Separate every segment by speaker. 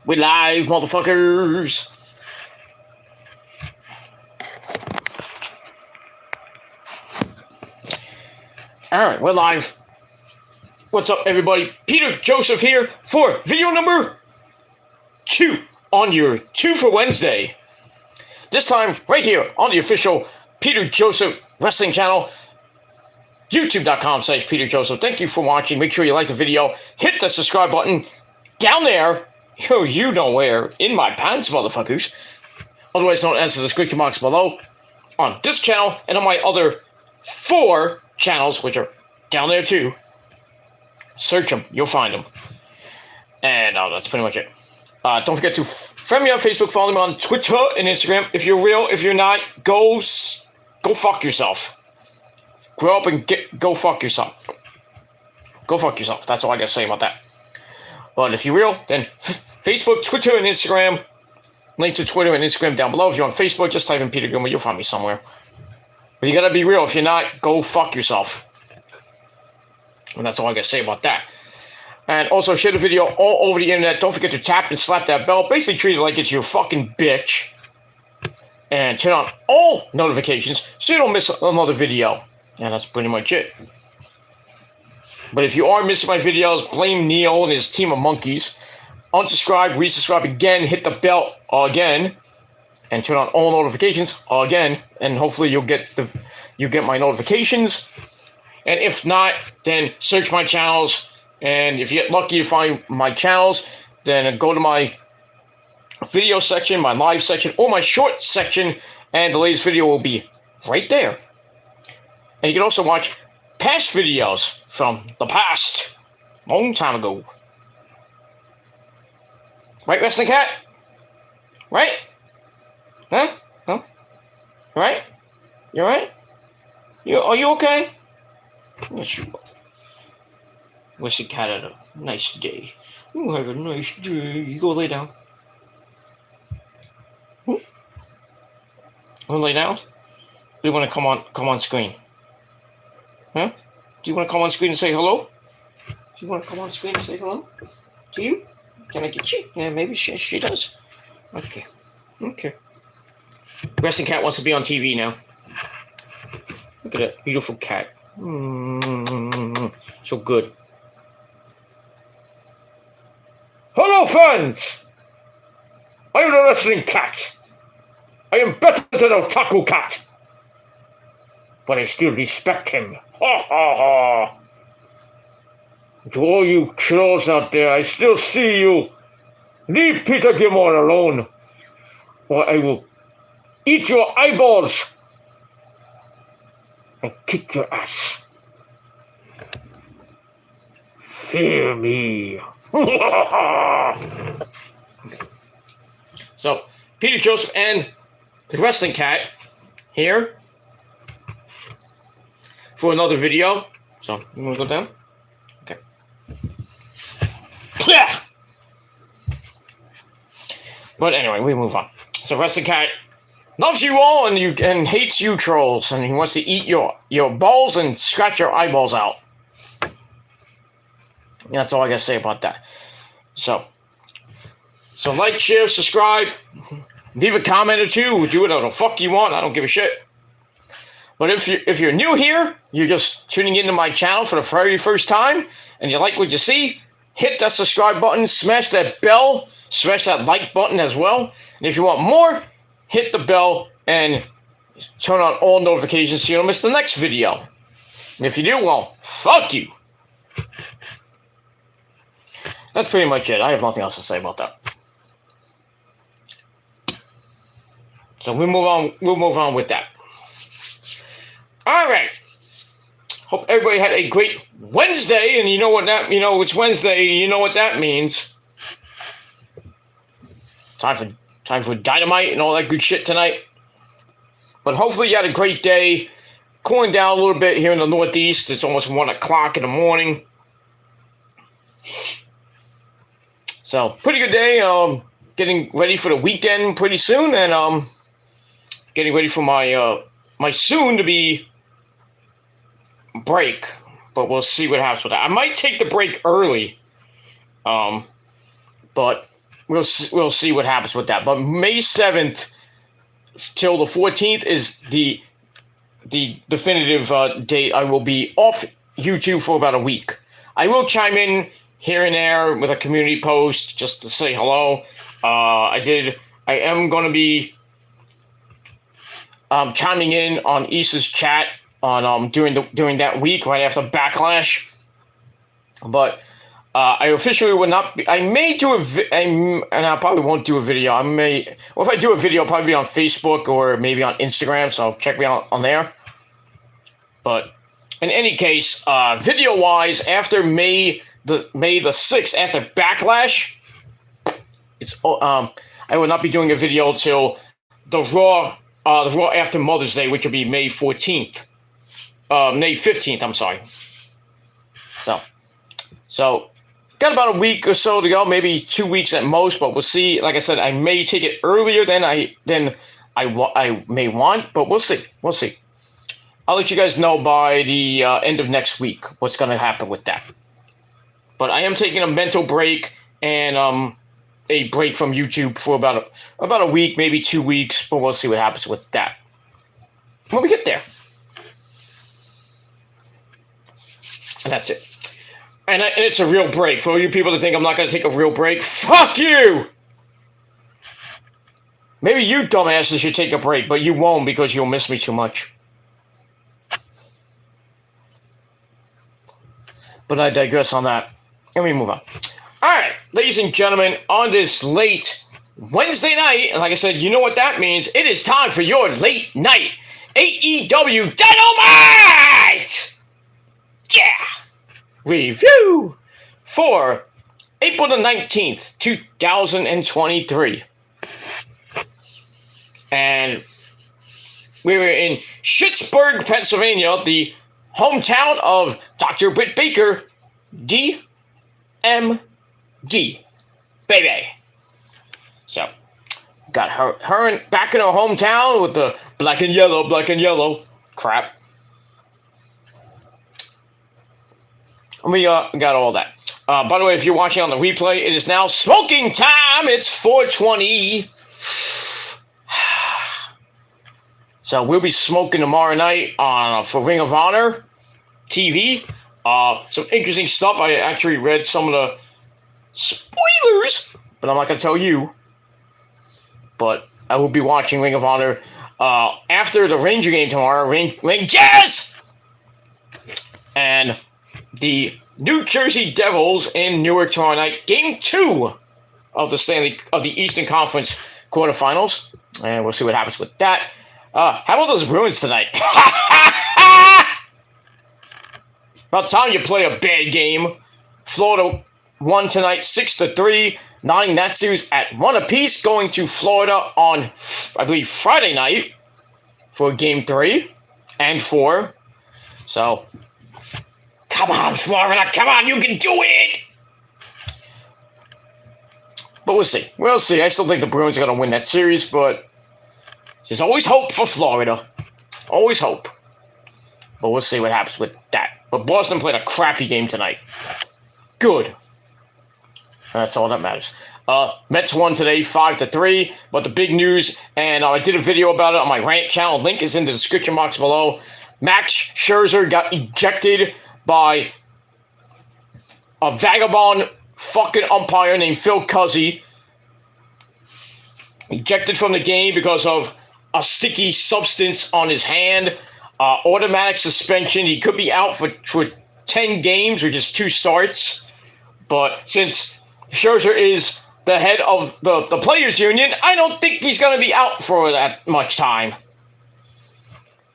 Speaker 1: We live, motherfuckers. Alright, we're live. What's up, everybody? Peter Joseph here for video number 2 on your 2 for Wednesday. This time, right here on the official Peter Joseph Wrestling channel, youtube.com/Peter Joseph. Thank you for watching. Make sure you like the video. Hit the subscribe button down there. Yo, you know where. In my pants, motherfuckers. Otherwise known as the description box below. On this channel and on my other 4 channels, which are down there too. Search them. You'll find them. And that's pretty much it. Don't forget to friend me on Facebook. Follow me on Twitter and Instagram. If you're real, if you're not, go fuck yourself. Grow up and go fuck yourself. Go fuck yourself. That's all I gotta say about that. But if you're real, then Facebook, Twitter, and Instagram. Link to Twitter and Instagram down below. If you're on Facebook, just type in Peter Gilmer. You'll find me somewhere. But you gotta be real. If you're not, go fuck yourself. And that's all I gotta say about that. And also share the video all over the internet. Don't forget to tap and slap that bell. Basically treat it like it's your fucking bitch. And turn on all notifications so you don't miss another video. And that's pretty much it. But if you are missing my videos, blame Neil and his team of monkeys. Unsubscribe, resubscribe again, hit the bell again, and turn on all notifications again. And hopefully you get my notifications. And if not, then search my channels. And if you get lucky to find my channels, then go to my video section, my live section, or my short section, and the latest video will be right there. And you can also watch past videos from the past, long time ago. Right, Wrestling Cat? Right? Huh? Huh? Right? You alright? Are you okay? Yes, you are. Wrestling Cat had a nice day. You have a nice day. You go lay down. You want to lay down? Or do you want to come on screen? Huh? Do you want to come on screen and say hello? Do you want to come on screen and say hello? Do you? Can I get you? Yeah, maybe she does. Okay. Okay. Wrestling Cat wants to be on TV now. Look at that beautiful cat. So good. Hello, friends! I am the Wrestling Cat. I am better than Otaku Cat. But I still respect him. Ha ha ha! To all you trolls out there, I still see you. Leave Peter Gilmore alone, or I will eat your eyeballs and kick your ass. Fear me. So, Peter Joseph and the Wrestling Cat here for another video. So, you want to go down? Okay. But anyway, we move on. So, Wrestling Cat loves you all and hates you trolls, and he wants to eat your balls and scratch your eyeballs out. And that's all I gotta say about that. So like, share, subscribe, leave a comment or two, do whatever the fuck you want. I don't give a shit. But if you're new here, you're just tuning into my channel for the very first time, and you like what you see, hit that subscribe button, smash that bell, smash that like button as well. And if you want more, hit the bell and turn on all notifications so you don't miss the next video. And if you do, well, fuck you. That's pretty much it. I have nothing else to say about that. So we'll move on with that. All right. Hope everybody had a great Wednesday, and it's Wednesday. You know what that means. Time for Dynamite and all that good shit tonight. But hopefully you had a great day. Cooling down a little bit here in the Northeast. It's almost 1 o'clock in the morning. So pretty good day. Getting ready for the weekend pretty soon, and getting ready for my my soon to be break, but we'll see what happens with that. I might take the break early, but we'll see what happens with that. But May 7th till the 14th is the definitive date. I will be off YouTube for about a week. I will chime in here and there with a community post just to say hello. I am going to be chiming in on Issa's chat on during that week right after Backlash. But I officially will not be. I may do and I probably won't do a video. If I do a video, I'll probably be on Facebook or maybe on Instagram. So check me out on there. But in any case, video-wise, after May the 6th, after Backlash, I will not be doing a video till the Raw after Mother's Day, which will be May 14th. May 15th, I'm sorry. So got about a week or so to go, maybe 2 weeks at most, but we'll see. Like I said, I may take it earlier than I may want, but we'll see. We'll see. I'll let you guys know by the end of next week what's going to happen with that. But I am taking a mental break and a break from YouTube for about a week, maybe 2 weeks, but we'll see what happens with that when we get there. And that's it. And it's a real break. For all you people that think I'm not going to take a real break, fuck you! Maybe you dumbasses should take a break, but you won't because you'll miss me too much. But I digress on that. Let me move on. Alright, ladies and gentlemen, on this late Wednesday night, and like I said, you know what that means. It is time for your late night AEW Dynamite! Yeah! Review for April the 19th, 2023. And we were in Schittsburg, Pennsylvania, the hometown of Dr. Britt Baker, DMD, baby. So, got her back in her hometown with the black and yellow crap. We got all that. By the way, if you're watching on the replay, it is now smoking time. It's 4:20. So we'll be smoking tomorrow night on for Ring of Honor TV. Some interesting stuff. I actually read some of the spoilers, but I'm not going to tell you. But I will be watching Ring of Honor after the Ranger game tomorrow. Rangers! And the New Jersey Devils in Newark tomorrow night. Game 2 of the Eastern Conference quarterfinals. And we'll see what happens with that. How about those Bruins tonight? About time you play a bad game. Florida won tonight 6-3, knotting that series at 1 apiece, going to Florida on, I believe, Friday night for Game 3 and 4. So, come on, Florida, come on, you can do it! But we'll see. We'll see. I still think the Bruins are going to win that series, but there's always hope for Florida. Always hope. But we'll see what happens with that. But Boston played a crappy game tonight. Good. That's all that matters. Mets won today 5-3. But the big news, and I did a video about it on my rant channel. Link is in the description box below. Max Scherzer got ejected by a vagabond fucking umpire named Phil Cuzzi. Ejected from the game because of a sticky substance on his hand. Automatic suspension. He could be out for 10 games, which is 2 starts. But since Scherzer is the head of the players' union, I don't think he's going to be out for that much time.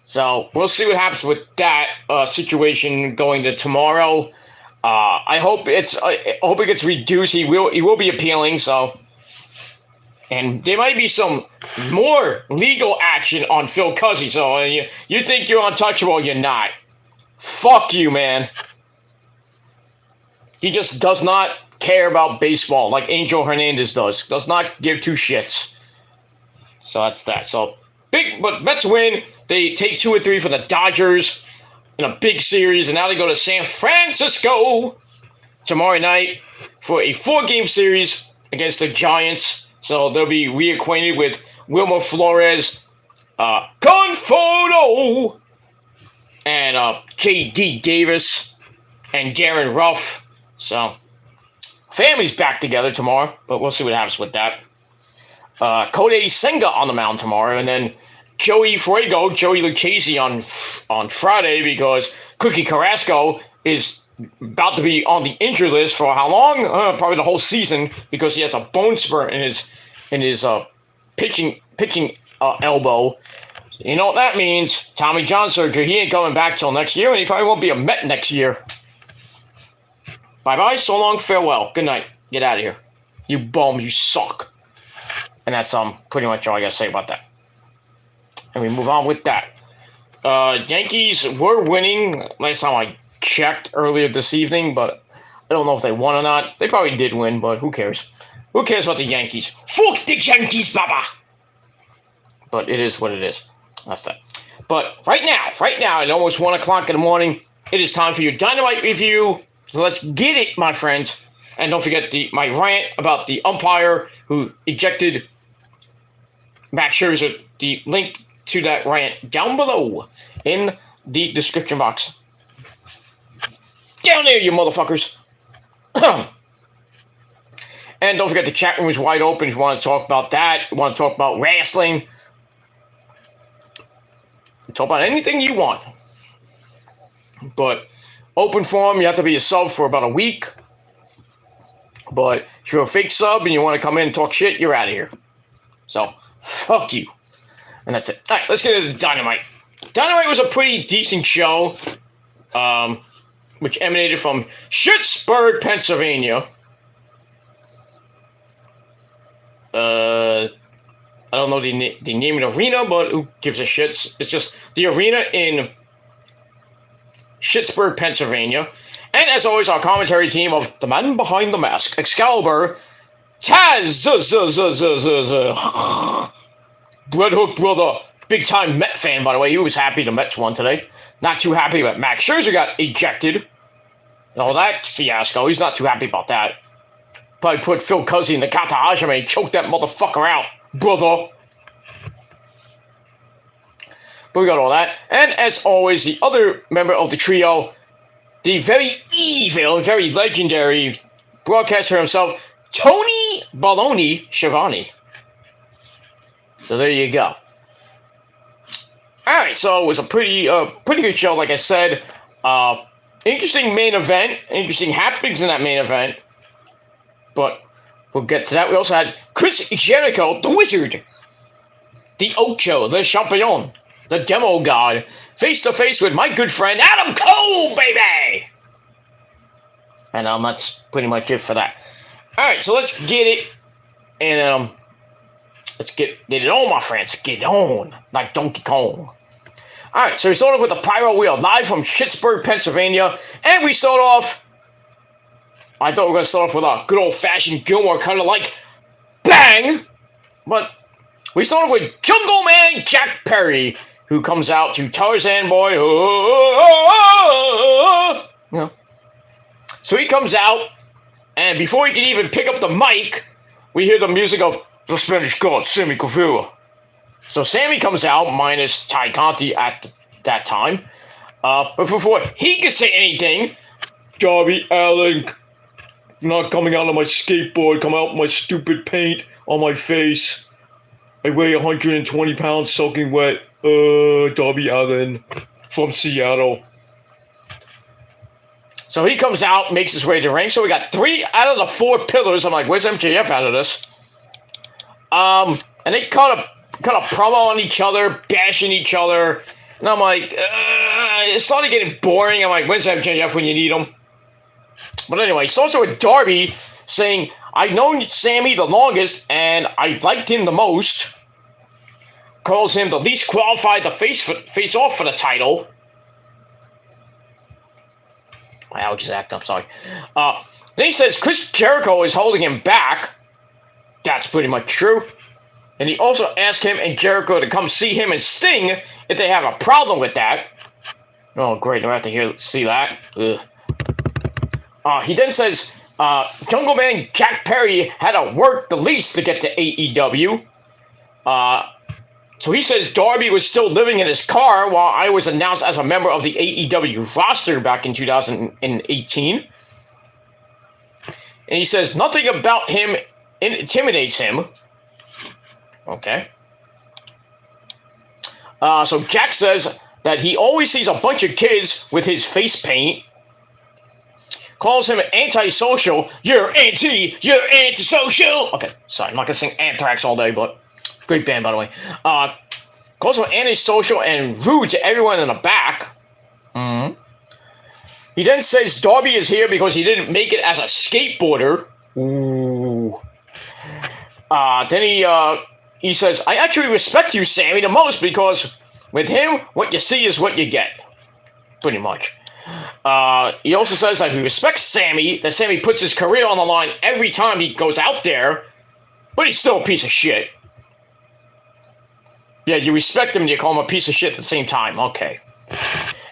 Speaker 1: So we'll see what happens with that situation going to tomorrow. I hope it gets reduced. He will be appealing. So, and there might be some more legal action on Phil Cuzzi. So you think you're untouchable? You're not. Fuck you, man. He just does not care about baseball like Angel Hernandez does. Does not give 2 shits. So that's that. So but Mets win. They take 2 or 3 from the Dodgers in a big series, and now they go to San Francisco tomorrow night for a 4-game series against the Giants. So they'll be reacquainted with Wilmer Flores, Conforto, and J.D. Davis, and Darren Ruff. So, family's back together tomorrow, but we'll see what happens with that. Kodai Senga on the mound tomorrow, and then Joey Lucchese on Friday, because Cookie Carrasco is about to be on the injured list for how long? Probably the whole season, because he has a bone spur in his pitching elbow. You know what that means? Tommy John surgery. He ain't coming back till next year, and he probably won't be a Met next year. Bye-bye, so long, farewell. Good night. Get out of here. You bum, you suck. And that's pretty much all I gotta say about that. And we move on with that. Yankees were winning last time I checked earlier this evening, but I don't know if they won or not. They probably did win, but who cares? Who cares about the Yankees? Fuck the Yankees, baba! But it is what it is. That's that. But right now, at almost 1 o'clock in the morning, it is time for your Dynamite review. So let's get it, my friends. And don't forget my rant about the umpire who ejected Max Scherzer. The link to that rant down below in the description box. Down there, you motherfuckers. And don't forget the chat room is wide open if you want to talk about that. You want to talk about wrestling. Talk about anything you want. But open forum, you have to be a sub for about a week. But if you're a fake sub and you want to come in and talk shit, you're out of here. So, fuck you. And that's it. Alright, let's get into Dynamite. Dynamite was a pretty decent show. Which emanated from Pittsburgh, Pennsylvania. I don't know the name of the arena, but who gives a shit? It's just the arena in Pittsburgh, Pennsylvania. And as always, our commentary team of the man behind the mask, Excalibur, Taz, Red Hook brother, big time Met fan, by the way. He was happy the Mets won today. Not too happy that Max Scherzer got ejected. All that fiasco. He's not too happy about that. Probably put Phil Cousy in the Kata Hajime and choke that motherfucker out, brother. But we got all that. And as always, the other member of the trio, the very evil, very legendary broadcaster himself, Tony Baloney Schiavone. So there you go. Alright, so it was a pretty good show, like I said. Interesting main event. Interesting happenings in that main event. But we'll get to that. We also had Chris Jericho, the Wizard, the Ocho, the Champion, the Demo God, face to face with my good friend Adam Cole, baby! And that's pretty much it for that. Alright, so let's get it. And let's get it on, my friends. Get it on. Like Donkey Kong. Alright, so we start off with the Pyro Wheel, live from Pittsburgh, Pennsylvania. And we start off, I thought we were going to start off with a good old-fashioned Gilmore, kind of like bang. But we start off with Jungle Man Jack Perry, who comes out to Tarzan Boy. You know. So he comes out, and before he can even pick up the mic, we hear the music of the Spanish god, Sammy Guevara. So Sammy comes out, minus Ty Conti at that time. But before he can say anything, Darby Allin not coming out on my skateboard, come out with my stupid paint on my face. I weigh 120 pounds soaking wet. Darby Allin from Seattle. So he comes out, makes his way to the ring. So we got 3 out of the 4 pillars. I'm like, where's MJF out of this? And they cut a promo on each other, bashing each other. And I'm like, it started getting boring. I'm like, where's MJF when you need him? But anyway, it's also with Darby saying, I've known Sammy the longest, and I liked him the most. Calls him the least qualified to face off for the title. My allergies act up, sorry. Then he says Chris Jericho is holding him back. That's pretty much true. And he also asked him and Jericho to come see him and Sting if they have a problem with that. Oh, great. I have to see that. Ugh. He then says Jungle Man Jack Perry had to work the least to get to AEW. So he says Darby was still living in his car while I was announced as a member of the AEW roster back in 2018. And he says nothing about him intimidates him. Okay. So Jack says that he always sees a bunch of kids with his face paint. Calls him antisocial. You're antisocial. Okay, sorry, I'm not gonna sing Anthrax all day, but great band, by the way. Calls him antisocial and rude to everyone in the back. Mm-hmm. He then says Darby is here because he didn't make it as a skateboarder. Ooh. Then he says, I actually respect you, Sammy, the most because with him, what you see is what you get. Pretty much. He also says that he respects Sammy, that Sammy puts his career on the line every time he goes out there, but he's still a piece of shit. Yeah, you respect him and you call him a piece of shit at the same time. Okay.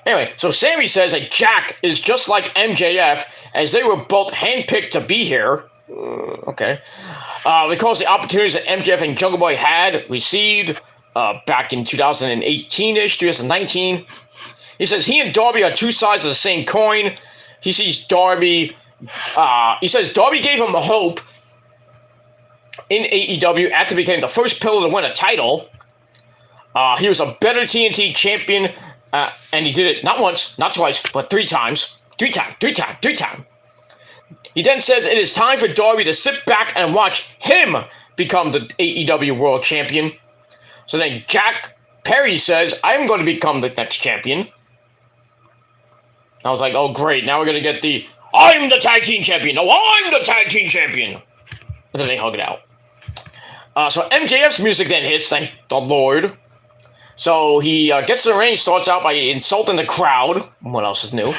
Speaker 1: Anyway, so Sammy says that Jack is just like MJF, as they were both handpicked to be here. Okay. Because the opportunities that MJF and Jungle Boy had received back in 2018-ish, 2019. He says he and Darby are two sides of the same coin. He sees Darby. He says Darby gave him hope in AEW after he became the first pillar to win a title. He was a better TNT champion, and he did it not once, not twice, but three times. Three times. He then says it is time for Darby to sit back and watch him become the AEW World Champion. So then Jack Perry says, I'm going to become the next champion. I was like, oh great, now we're going to get the, I'm the tag team champion. No, I'm the tag team champion. And then they hug it out. So MJF's music then hits, thank the Lord. So he gets to the ring, starts out by insulting the crowd. What else is new?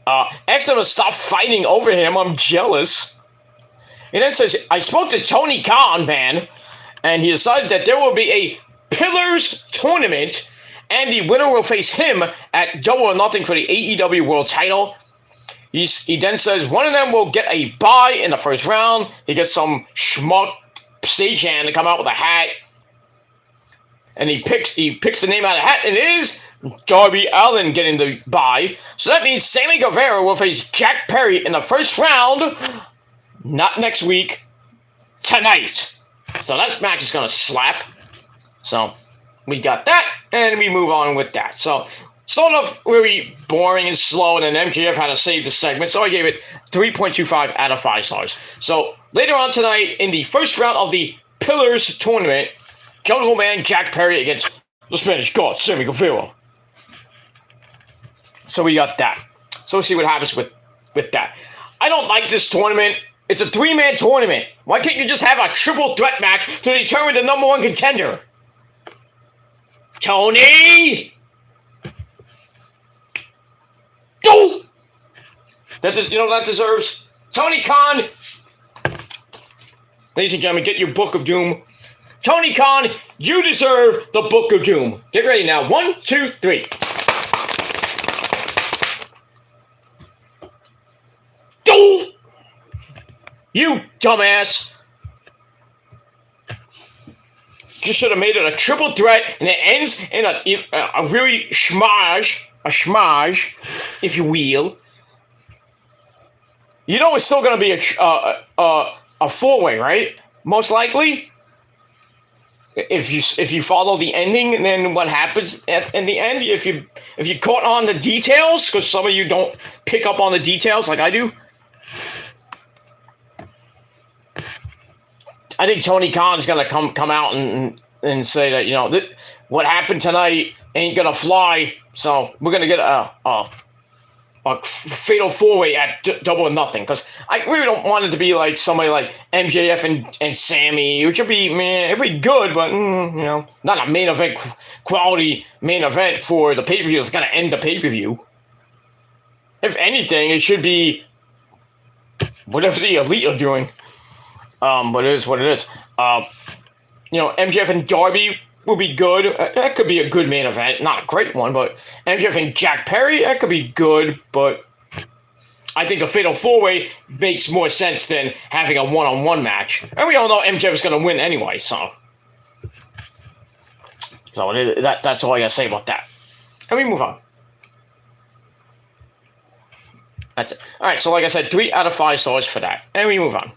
Speaker 1: Asks them to stop fighting over him. I'm jealous. He then says, I spoke to Tony Khan, man, and he decided that there will be a Pillars tournament, and the winner will face him at Double or Nothing for the AEW World title. He then says one of them will get a bye in the first round. He gets some schmuck stagehand to come out with a hat. And he picks the name out of the hat, and it is Darby Allin getting the bye. So that means Sammy Guevara will face Jack Perry in the first round, not next week, tonight. So that match is going to slap. So we got that, and we move on with that. So started off very boring and slow, and then MJF had to save the segment, so I gave it 3.25 out of 5 stars. So later on tonight, in the first round of the Pillars tournament, Jungle Man Jack Perry against the Spanish God, Sammy Guevara. So we got that. So we'll see what happens with that. I don't like this tournament. It's a 3-man tournament. Why can't you just have a triple threat match to determine the number 1 contender? Tony! Go! That deserves Tony Khan. Ladies and gentlemen, get your Book of Doom. Tony Khan, you deserve the Book of Doom. Get ready now. 1, 2, 3. Go! You dumbass. You should have made it a triple threat, and it ends in a really schmage, if you will. You know it's still going to be a 4-way, right? Most likely. If you follow the ending, and then what happens in the end? If you caught on the details, because some of you don't pick up on the details like I do. I think Tony Khan is gonna come out and say that what happened tonight ain't gonna fly. So we're gonna get a fatal 4-way at Double or Nothing, because I really don't want it to be like somebody like MJF and Sammy, which would be it'd be good, but not a main event quality main event for the pay-per-view. It's gonna end the pay-per-view. If anything, it should be whatever the Elite are doing. But it is what it is. MJF and Darby will be good. That could be a good main event. Not a great one, but MJF and Jack Perry, that could be good, but I think a fatal four-way makes more sense than having a one-on-one match. And we all know MJF is going to win anyway, so that's all I got to say about that. And we move on. That's it. All right, so like I said, 3 out of 5 stars for that. And we move on.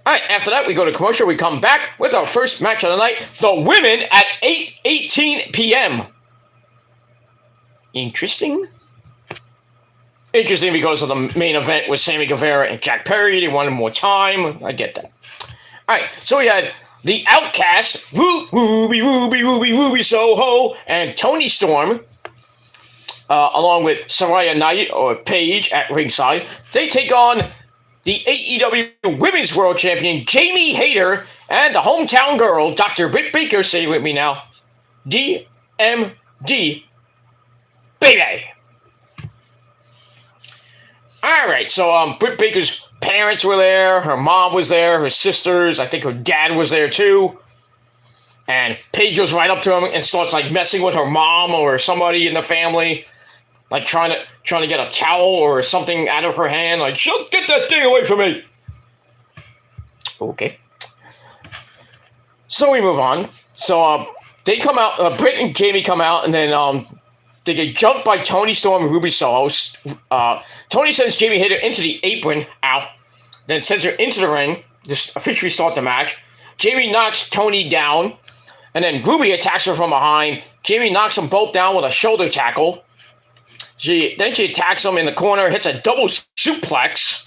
Speaker 1: All right, after that, we go to commercial. We come back with our first match of the night, the women at 8:18 p.m. Interesting because of the main event with Sammy Guevara and Jack Perry. They wanted more time. I get that. All right, so we had the Outcast, Ruby Soho, and Toni Storm, along with Saraya Knight or Paige at ringside. They take on the AEW Women's World Champion, Jamie Hayter, and the hometown girl, Dr. Britt Baker, say it with me now, DMD, baby. All right, so Britt Baker's parents were there, her mom was there, her sisters, I think her dad was there too. And Paige goes right up to him and starts like messing with her mom or somebody in the family, like trying to get a towel or something out of her hand, like, get that thing away from me. Okay. So we move on. So they come out, Britt and Jamie come out, and then they get jumped by Toni Storm and Ruby Soho. Toni sends Jamie Hayter into the apron, then sends her into the ring, just officially start the match. Jamie knocks Toni down, and then Ruby attacks her from behind. Jamie knocks them both down with a shoulder tackle. She attacks him in the corner, hits a double suplex,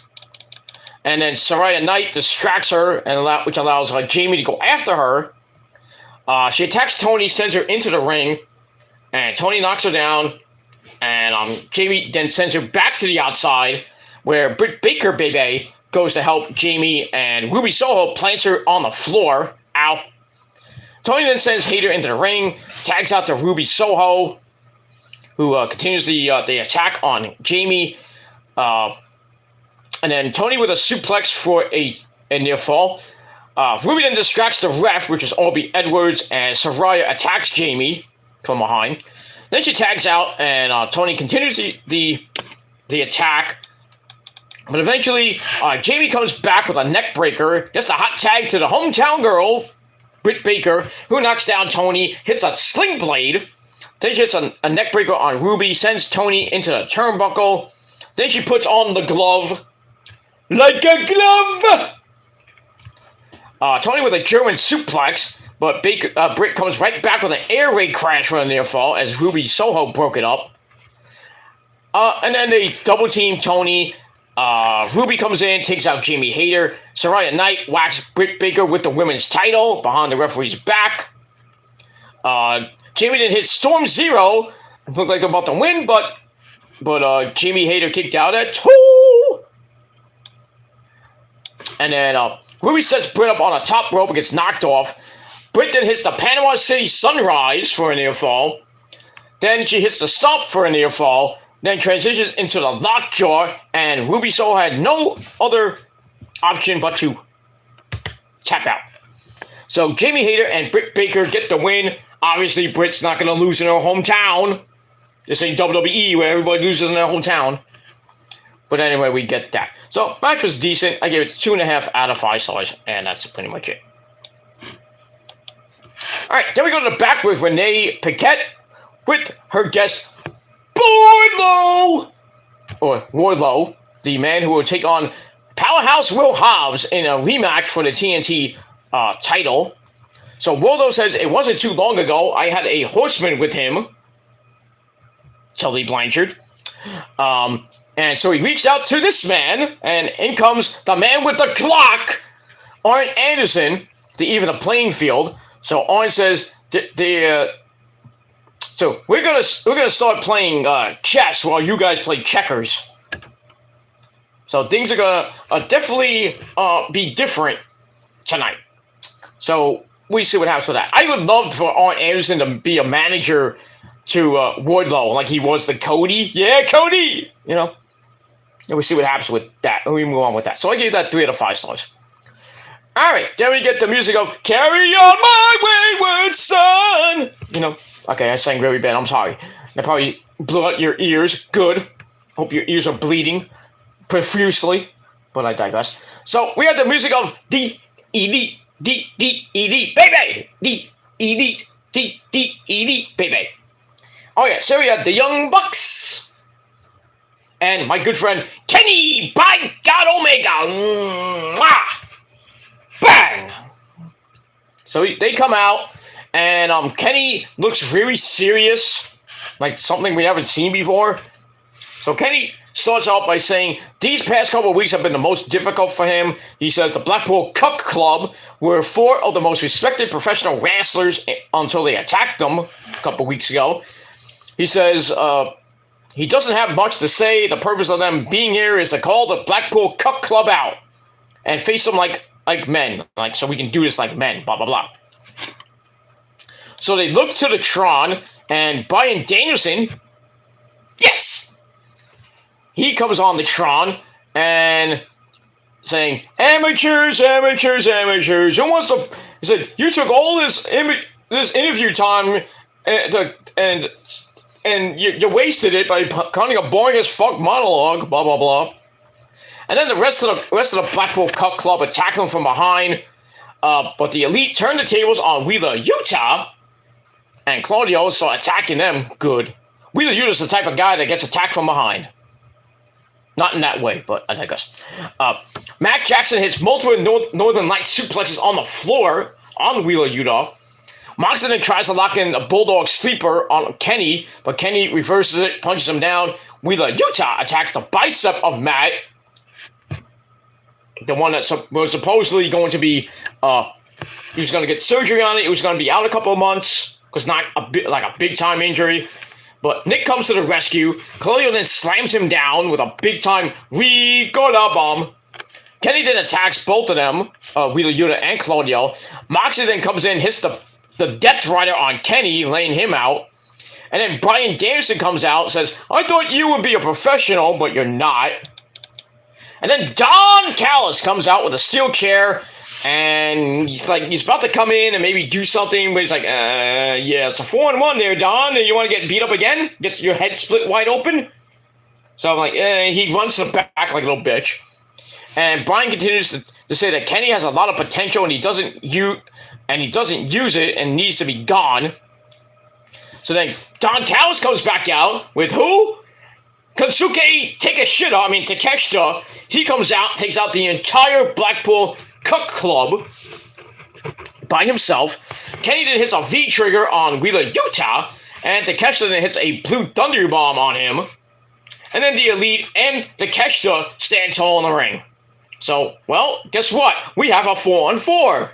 Speaker 1: and then Saraya Knight distracts her, which allows Jamie to go after her. She attacks Toni, sends her into the ring, and Toni knocks her down, and Jamie then sends her back to the outside, where Britt Baker, baby, goes to help Jamie, and Ruby Soho plants her on the floor. Ow. Toni then sends Hayter into the ring, tags out to Ruby Soho, who continues the attack on Jamie. And then Toni with a suplex for a near fall. Ruby then distracts the ref, which is Aubrey Edwards, and Saraya attacks Jamie from behind. Then she tags out, and Toni continues the attack. But eventually, Jamie comes back with a neck breaker, gets a hot tag to the hometown girl, Britt Baker, who knocks down Toni, hits a sling blade. Then she hits a neck breaker on Ruby, sends Toni into the turnbuckle. Then she puts on the glove. Like a glove! Toni with a German suplex, but Britt comes right back with an air raid crash from a near fall as Ruby Soho broke it up. And then they double team Toni. Ruby comes in, takes out Jamie Hayter. Saraya Knight whacks Britt Baker with the women's title behind the referee's back. Jamie then hits Storm Zero. Looked like they're about to win, but Jamie Hayter kicked out at 2. And then Ruby sets Britt up on a top rope and gets knocked off. Britt then hits the Panama City Sunrise for a near fall. Then she hits the Stomp for a near fall. Then transitions into the Lockjaw, and Ruby Soho had no other option but to tap out. So Jamie Hayter and Britt Baker get the win. Obviously, Britt's not going to lose in her hometown. This ain't WWE where everybody loses in their hometown. But anyway, we get that. So, match was decent. I gave it 2.5 out of 5 stars, and that's pretty much it. Alright, then we go to the back with Renee Paquette with her guest, Wardlow! Or Wardlow, the man who will take on Powerhouse Will Hobbs in a rematch for the TNT title. So Wardlow says, it wasn't too long ago, I had a horseman with him, Tully Blanchard. And so he reached out to this man, and in comes the man with the clock, Arn Anderson, to even the playing field. So Arn says, so we're gonna start playing chess while you guys play checkers. So things are gonna definitely be different tonight. So we see what happens with that. I would love for Arn Anderson to be a manager to Wardlow, like he was the Cody. Yeah, Cody! You know? And we see what happens with that. And we move on with that. So I gave that 3 out of 5 stars. Alright, then we get the music of Carry On My Wayward Son! You know, okay, I sang very bad. I'm sorry. That probably blew out your ears. Good. Hope your ears are bleeding. profusely, but I digress. So we had the music of the elite, the elite, baby, the elite, the elite, baby. Oh yeah, so we had the Young Bucks and my good friend Kenny, by God Omega, mwah, bang. So they come out, and Kenny looks very serious, like something we haven't seen before. So Kenny starts out by saying these past couple of weeks have been the most difficult for him. He says the Blackpool Cuck Club were 4 of the most respected professional wrestlers until they attacked them a couple of weeks ago. He says he doesn't have much to say. The purpose of them being here is to call the Blackpool Cuck Club out and face them like men, like so we can do this like men, blah, blah, blah. So they look to the Tron, and Bryan Danielson, yes! He comes on the Tron and saying, amateurs, amateurs, amateurs. Who wants to... He said, you took all this interview time and you wasted it by cutting a boring as fuck monologue, blah, blah, blah. And then the rest of the Blackpool Cuck Club attacked them from behind. But the Elite turned the tables on Wheeler Yuta, and Claudio started attacking them good. Wheeler Yuta's the type of guy that gets attacked from behind. Not in that way, but I digress. Matt Jackson hits multiple Northern Light suplexes on the floor on Wheeler Yuta. Moxley then tries to lock in a Bulldog Sleeper on Kenny, but Kenny reverses it, punches him down. Wheeler Yuta attacks the bicep of Matt, the one that was supposedly going to be, he was going to get surgery on it. It was going to be out a couple of months, because not a big-time injury. But Nick comes to the rescue. Claudio then slams him down with a big-time Ricotta bomb. Kenny then attacks both of them, Wheeler Yuta and Claudio. Moxley then comes in, hits the Death Rider on Kenny, laying him out. And then Bryan Danielson comes out, says, I thought you would be a professional, but you're not. And then Don Callis comes out with a steel chair, and he's about to come in and maybe do something, but he's like, yeah, it's a 4-on-1 there, Don. You want to get beat up again? Gets your head split wide open? So I'm like, he runs to the back like a little bitch. And Bryan continues to say that Kenny has a lot of potential, and he doesn't use it and needs to be gone. So then Don Callis comes back out with who? Kosuke Takeshita. He comes out, takes out the entire Blackpool Cuck Club by himself. Kenny then hits a V-trigger on Wheeler Yuta, and Takeshita then hits a Blue Thunder Bomb on him. And then the Elite and Takeshita stand tall in the ring. So, well, guess what? We have a 4-on-4.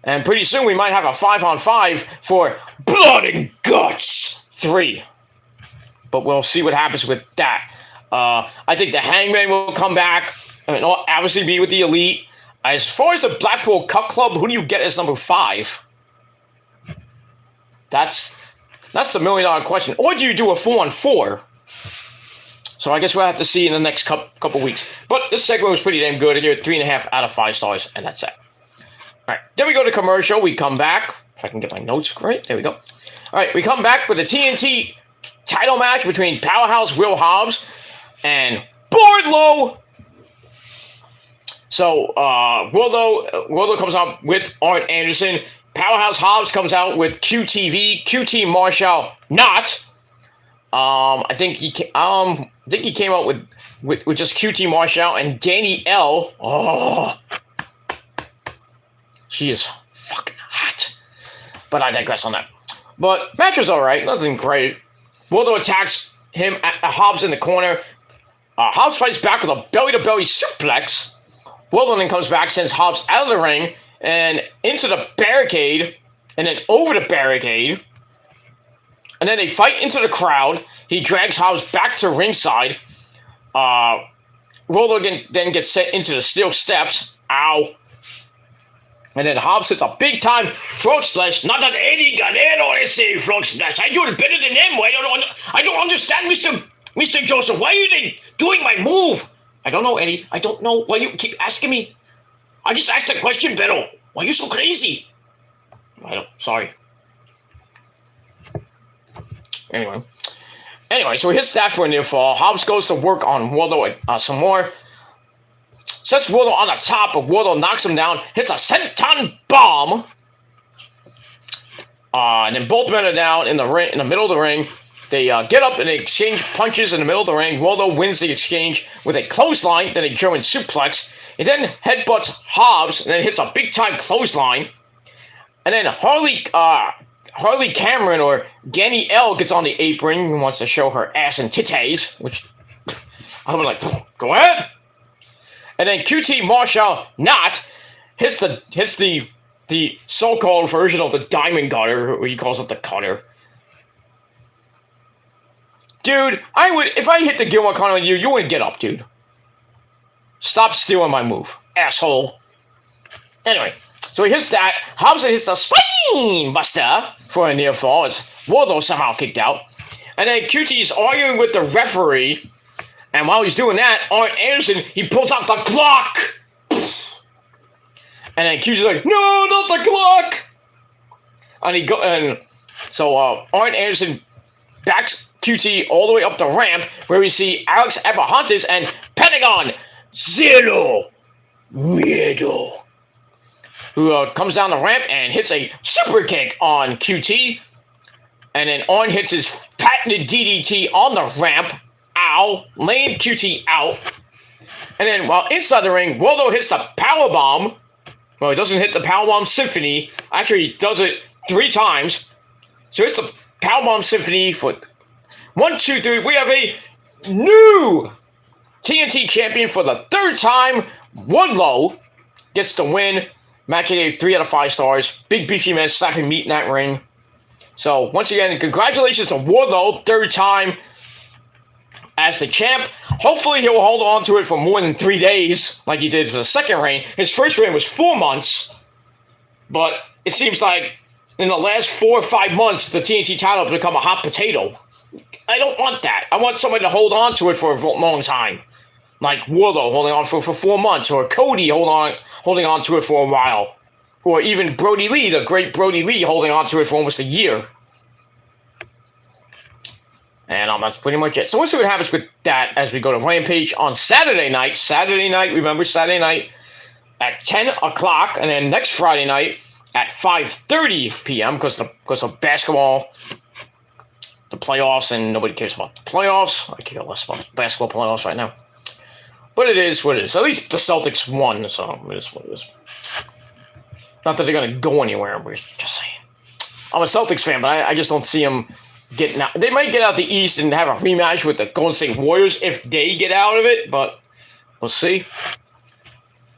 Speaker 1: And pretty soon we might have a 5-on-5 for Blood and Guts 3. But we'll see what happens with that. I think the Hangman will come back. I mean, obviously be with the Elite. As far as the Blackpool Cuck Club, who do you get as number 5? That's the $1 million question. Or do you do a 4-on-4? So I guess we'll have to see in the next couple weeks. But this segment was pretty damn good. I gave it 3.5 out of 5 stars, and that's it. All right, then we go to commercial. We come back. If I can get my notes right. There we go. All right, we come back with the TNT title match between Powerhouse Will Hobbs and Wardlow. So Wardlow comes out with Arn Anderson. Powerhouse Hobbs comes out with QTV, QT Marshall not. I think he came out with just QT Marshall and Danny L. Oh, she is fucking hot. But I digress on that. But match was alright, nothing great. Wardlow attacks him at Hobbs in the corner. Hobbs fights back with a belly-to-belly suplex. Wardlow then comes back, sends Hobbs out of the ring and into the barricade, and then over the barricade. And then they fight into the crowd. He drags Hobbs back to ringside. Wardlow then gets set into the steel steps. Ow. And then Hobbs hits a big-time frog splash. Not that Eddie Guerrero is saying frog splash. I do it better than him. I don't understand, Mr. Joseph. Why are you doing my move? I don't know, Eddie. I don't know why you keep asking me. I just asked a question, Beto. Why are you so crazy? Sorry. Anyway. Anyway, so he hits that for a near fall. Hobbs goes to work on Wardlow some more. Sets Wardlow on the top, but Wardlow knocks him down. Hits a senton bomb. And then both men are down in the ring, in the middle of the ring. They get up and they exchange punches in the middle of the ring. Wardlow wins the exchange with a clothesline, then a German suplex. He then headbutts Hobbs and then hits a big-time clothesline. And then Harley Cameron, or Danny L, gets on the apron and wants to show her ass and titties, which I'm like, go ahead. And then QT Marshall Not hits the so-called version of the Diamond Cutter, or he calls it the Cutter. Dude, if I hit the Gilmore Cutter on you, you wouldn't get up, dude. Stop stealing my move, asshole. Anyway, so he hits that. Hobbs hits the Spine Buster for a near fall. As Wardlow somehow kicked out. And then QT's arguing with the referee. And while he's doing that, Arn Anderson, he pulls out the clock. And then QT's like, no, not the clock. And so Arn Anderson backs QT all the way up the ramp, where we see Alex Abrahantes and Pentagon Zero Miedo, who comes down the ramp and hits a super kick on QT. And then Arn hits his patented DDT on the ramp. Ow. Laying QT out. And then while inside the ring, Wardlow hits the powerbomb. Well, he doesn't hit the powerbomb symphony. Actually, he does it 3 times. So it's the powerbomb symphony for 1, 2, 3. We have a new TNT champion for the 3rd time. Wardlow gets the win. Match gave 3 out of 5 stars. Big beefy man slapping meat in that ring. So once again, congratulations to Wardlow, 3rd time as the champ. Hopefully he'll hold on to it for more than 3 days, like he did for the second reign. His first reign was 4 months, but it seems like in the last 4 or 5 months, the TNT title has become a hot potato. I don't want that. I want somebody to hold on to it for a long time. Like Wardlow holding on for 4 months, or Cody holding on to it for a while. Or even Brody Lee, the great Brody Lee, holding on to it for almost a year. And that's pretty much it. So we'll see what happens with that as we go to Rampage on Saturday night. Remember Saturday night at 10 o'clock. And then next Friday night at 5:30 p.m. because of basketball, the playoffs, and nobody cares about the playoffs. I care less about basketball playoffs right now. But it is what it is. At least the Celtics won, so it is what it is. Not that they're going to go anywhere, but just saying. I'm a Celtics fan, but I just don't see them getting out. They might get out the East and have a rematch with the Golden State Warriors if they get out of it, but we'll see.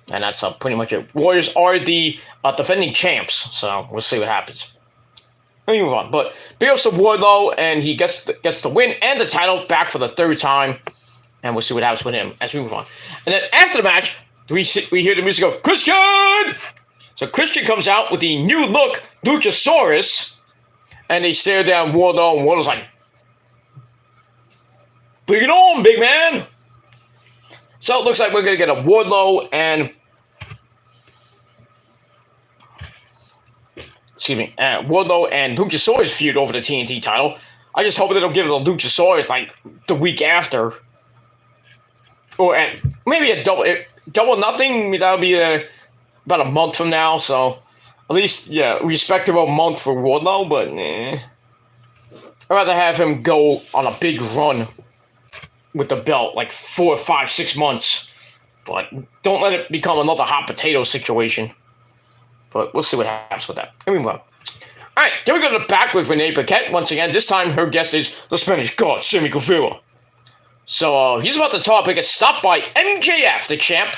Speaker 1: And that's pretty much it. Warriors are the defending champs, so we'll see what happens. Let me move on. But big ups to Wardlow, and he gets the win and the title back for the 3rd time. And we'll see what happens with him as we move on. And then after the match, we hear the music of Christian! So Christian comes out with the new look Luchasaurus, and they stare down Wardlow, and Wardlow's like, bring it on, big man! So it looks like we're going to get a Wardlow and Luchasaurus feud over the TNT title. I just hope they don't give it to Luchasaurus like the week after. Or maybe a double nothing. That'll be about a month from now. So at least, yeah, respectable month for Wardlow. But I'd rather have him go on a big run with the belt, like 4, 5, 6 months. But don't let it become another hot potato situation. But we'll see what happens with that. Here we go. All right, then we go to the back with Renee Paquette. Once again, this time her guest is the Spanish god, Sammy Guevara. So he's about to talk. Gets stopped by MJF, the champ.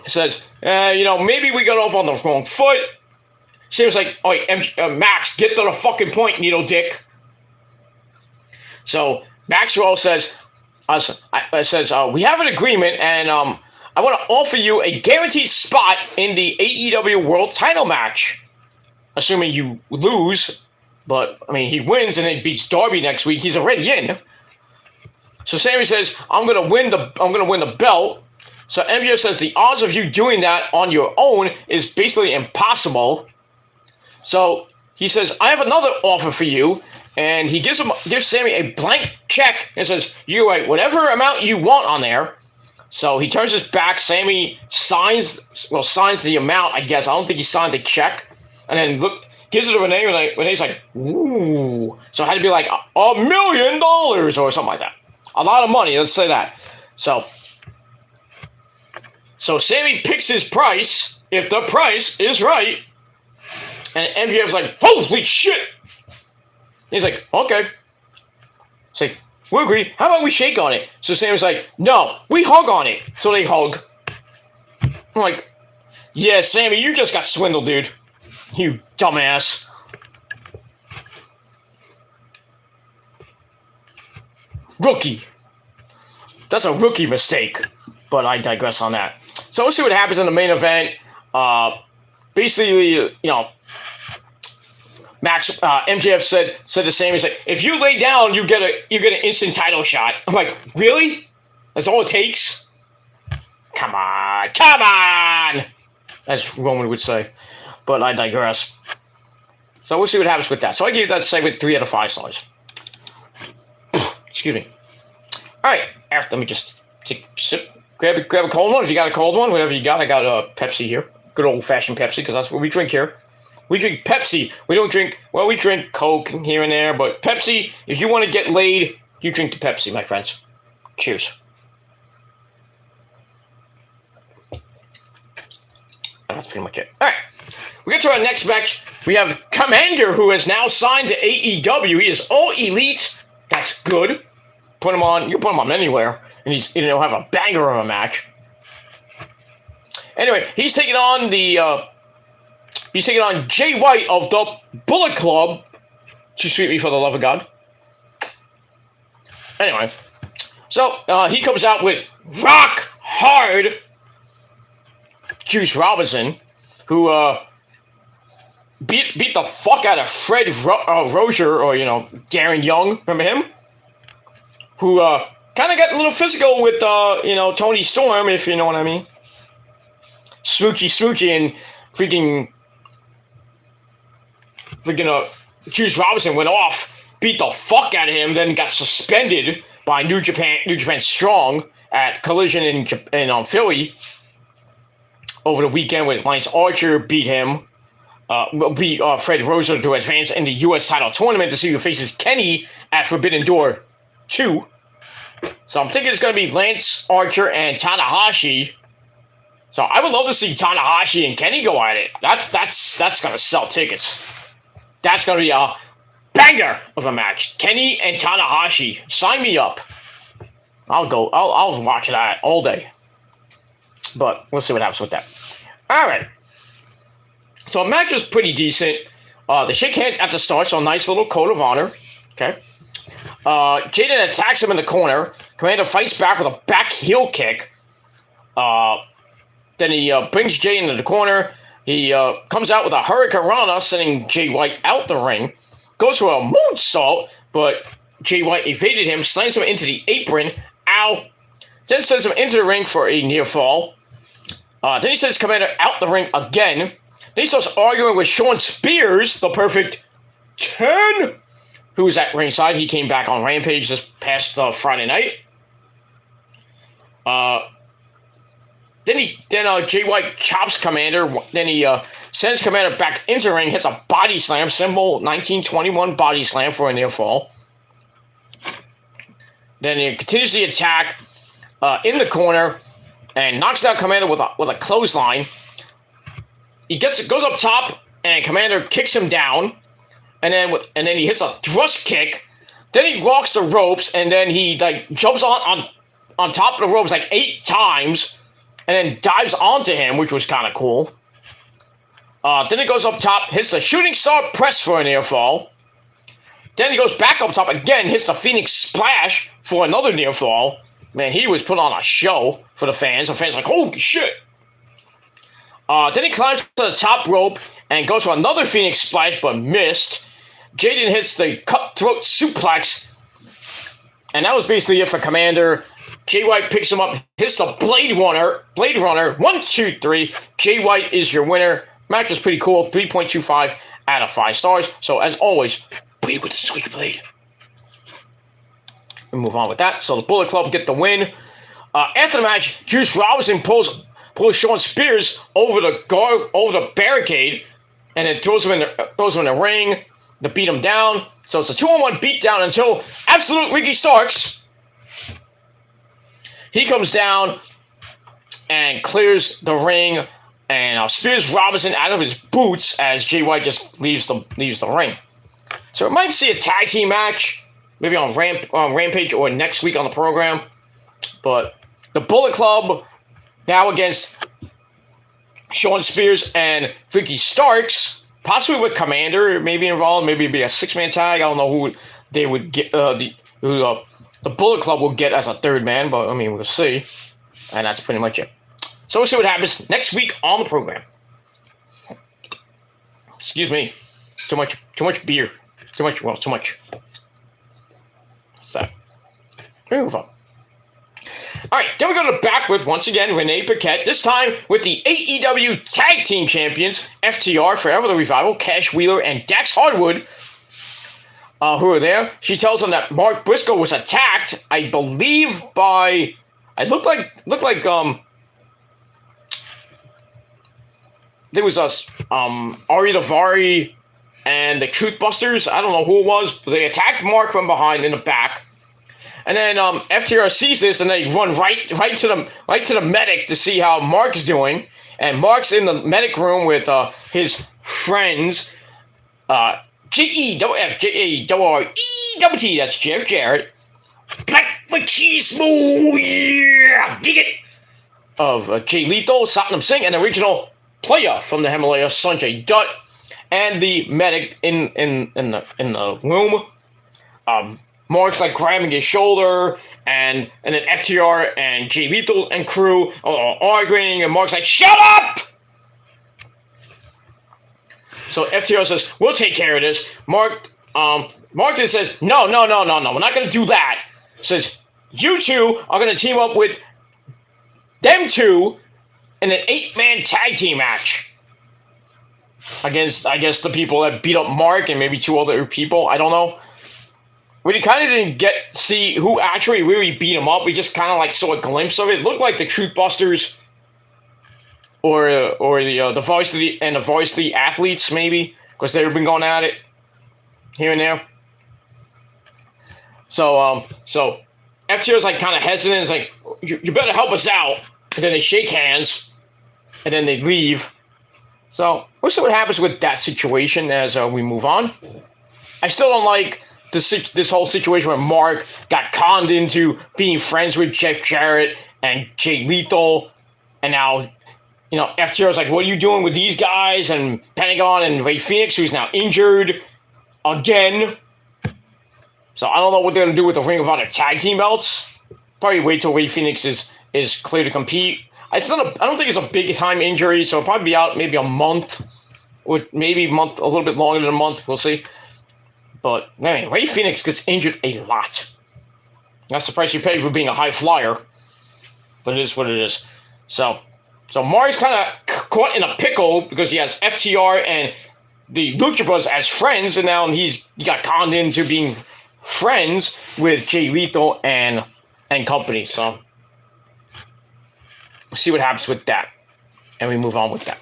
Speaker 1: He says, maybe we got off on the wrong foot. Seems like, oh, Max, get to the fucking point, needle dick. So Maxwell says, we have an agreement, and I want to offer you a guaranteed spot in the AEW World Title match. Assuming you lose, but I mean he wins and then beats Darby next week. He's already in. So Sammy says, I'm gonna win the belt. So MJF says the odds of you doing that on your own is basically impossible. So he says, I have another offer for you. And he gives Sammy a blank check and says, you write whatever amount you want on there. So he turns his back. Sammy signs the amount, I guess. I don't think he signed the check. And then gives it to Renee. And Renee's like, ooh. So it had to be like $1 million or something like that. A lot of money, let's say that. So Sammy picks his price, if the price is right. And MJF's like, holy shit. He's like, okay. It's like, we agree. How about we shake on it? So Sammy's like, no, we hug on it. So they hug. I'm like, yeah, Sammy, you just got swindled, dude. You dumbass. Rookie. That's a rookie mistake. But I digress on that. So we'll see what happens in the main event. Basically, you know, MJF said to Sammy, he's like, if you lay down, you get an instant title shot. I'm like, really? That's all it takes? Come on! As Roman would say. But I digress. So we'll see what happens with that. So I gave that segment 3 out of 5 stars. Excuse me. Alright, let me just take a sip. Grab a cold one if you got a cold one. Whatever you got. I got a Pepsi here. Good old-fashioned Pepsi, because that's what we drink here. We drink Pepsi. We drink Coke here and there, but Pepsi, if you want to get laid, you drink the Pepsi, my friends. Cheers. That's pretty much it. All right. We get to our next match. We have Commander, who has now signed to AEW. He is all elite. That's good. You put him on anywhere, and he'll have a banger of a match. Anyway, he's taking on Jay White of the Bullet Club. To sweet me for the love of God. Anyway, so he comes out with rock hard Juice Robinson, who beat the fuck out of Fred Rozier, or Darren Young. Remember him? Who kind of got a little physical with Tony Storm, if you know what I mean. Smoochie, and freaking Juice Robinson went off, beat the fuck out of him, then got suspended by New Japan Strong at Collision in Philly over the weekend, with Lance Archer beat Fred Rozier to advance in the U.S. title tournament to see who faces Kenny at Forbidden Door 2. So I'm thinking it's going to be Lance Archer and Tanahashi. So I would love to see Tanahashi and Kenny go at it. That's going to sell tickets. That's going to be a banger of a match. Kenny and Tanahashi. Sign me up. I'll go. I'll watch that all day. But we'll see what happens with that. All right. So the match was pretty decent. They shake hands at the start, so a nice little code of honor. Okay. Jaden attacks him in the corner. Commander fights back with a back heel kick. Then he brings Jay into the corner. He comes out with a Hurricane Rana, sending Jay White out the ring. Goes for a moonsault, but Jay White evaded him, slams him into the apron. Ow. Then sends him into the ring for a near fall. Then he sends Commander out the ring again. Then he starts arguing with Shawn Spears, the Perfect 10, who was at ringside. He came back on Rampage this past Friday night. Then Jay White chops Commander. Then he sends Commander back into the ring, hits a body slam, symbol 1921 body slam for a near fall. Then he continues the attack in the corner and knocks out Commander with a clothesline. He goes up top, and Commander kicks him down, and then he hits a thrust kick. Then he walks the ropes, and then he jumps on top of the ropes 8 times. And then dives onto him, which was kind of cool. Then he goes up top, hits the shooting star press for a near fall. Then he goes back up top again, hits the Phoenix splash for another near fall. Man, he was put on a show for the fans. The fans are like, holy shit. Then he climbs to the top rope and goes for another Phoenix splash, but missed. Jaden hits the cutthroat suplex. And that was basically it for Commander. Jay White picks him up, hits the Blade Runner. 1, 2, 3. Jay White is your winner. Match was pretty cool. 3.25 out of 5 stars. So as always, bleed with the switchblade. We move on with that. So the Bullet Club get the win. After the match, Juice Robinson pulls Shawn Spears over the barricade, and then throws him in the ring to beat him down. So it's a 2-on-1 beatdown until Absolute Ricky Starks. He comes down and clears the ring, and spears Robinson out of his boots as Jay White just leaves the ring. So we might see a tag team match, maybe on Rampage or next week on the program. But the Bullet Club now against Shawn Spears and Ricky Starks, possibly with Commander maybe involved, maybe it'd be a 6-man tag. I don't know who they would get. The Bullet Club will get as a 3rd man, but I mean we'll see. And that's pretty much it. So we'll see what happens next week on the program. Excuse me. Too much beer. Too much. What's that? Move on. Alright, then we go to the back with, once again, Renee Paquette. This time with the AEW Tag Team Champions, FTR, Forever the Revival, Cash Wheeler, and Dax Hardwood, who are there. She tells them that Mark Briscoe was attacked, I believe, by... It looked like there was Ari Daivari and the Truth Busters. I don't know who it was, but they attacked Mark from behind in the back. And then FTR sees this, and they run right to the medic to see how Mark's doing. And Mark's in the medic room with his friends, G-E-F-J-A-R-E-T. That's Jeff Jarrett, Black Machismo, yeah, dig it, of Jay Lethal, Satnam Singh, and the original player from the Himalaya, Sanjay Dutt, and the medic in the room. Mark's like grabbing his shoulder, and then FTR and Jay Lethal and crew are arguing, and Mark's like, "Shut up!" So FTR says, "We'll take care of this." Mark then says, No, we're not gonna do that. Says, "You two are gonna team up with them two in an 8-man tag team match against, I guess, the people that beat up Mark and maybe 2 other people. I don't know. We kind of didn't see who actually really beat him up. We just kind of like saw a glimpse of it. It looked like the Truth Busters or the varsity athletes, maybe, because they've been going at it here and there. So FTR's like kind of hesitant. It's like, you better help us out. And then they shake hands, and then they leave. So we'll see what happens with that situation as we move on. I still don't like this whole situation where Mark got conned into being friends with Jeff Jarrett and Jay Lethal, and now, FTR's like, what are you doing with these guys? And Pentagon and Ray Phoenix, who's now injured again. So I don't know what they're going to do with the Ring of Honor tag team belts. Probably wait till Ray Phoenix is clear to compete. I don't think it's a big time injury, so it'll probably be out maybe a month, or maybe a little bit longer than a month. We'll see. But man, Ray Phoenix gets injured a lot. That's the price you pay for being a high flyer. But it is what it is. So Mark's kind of caught in a pickle because he has FTR and the Lucha Bros as friends, and now he got conned into being friends with Jay Lethal and company. So we'll see what happens with that, and we move on with that.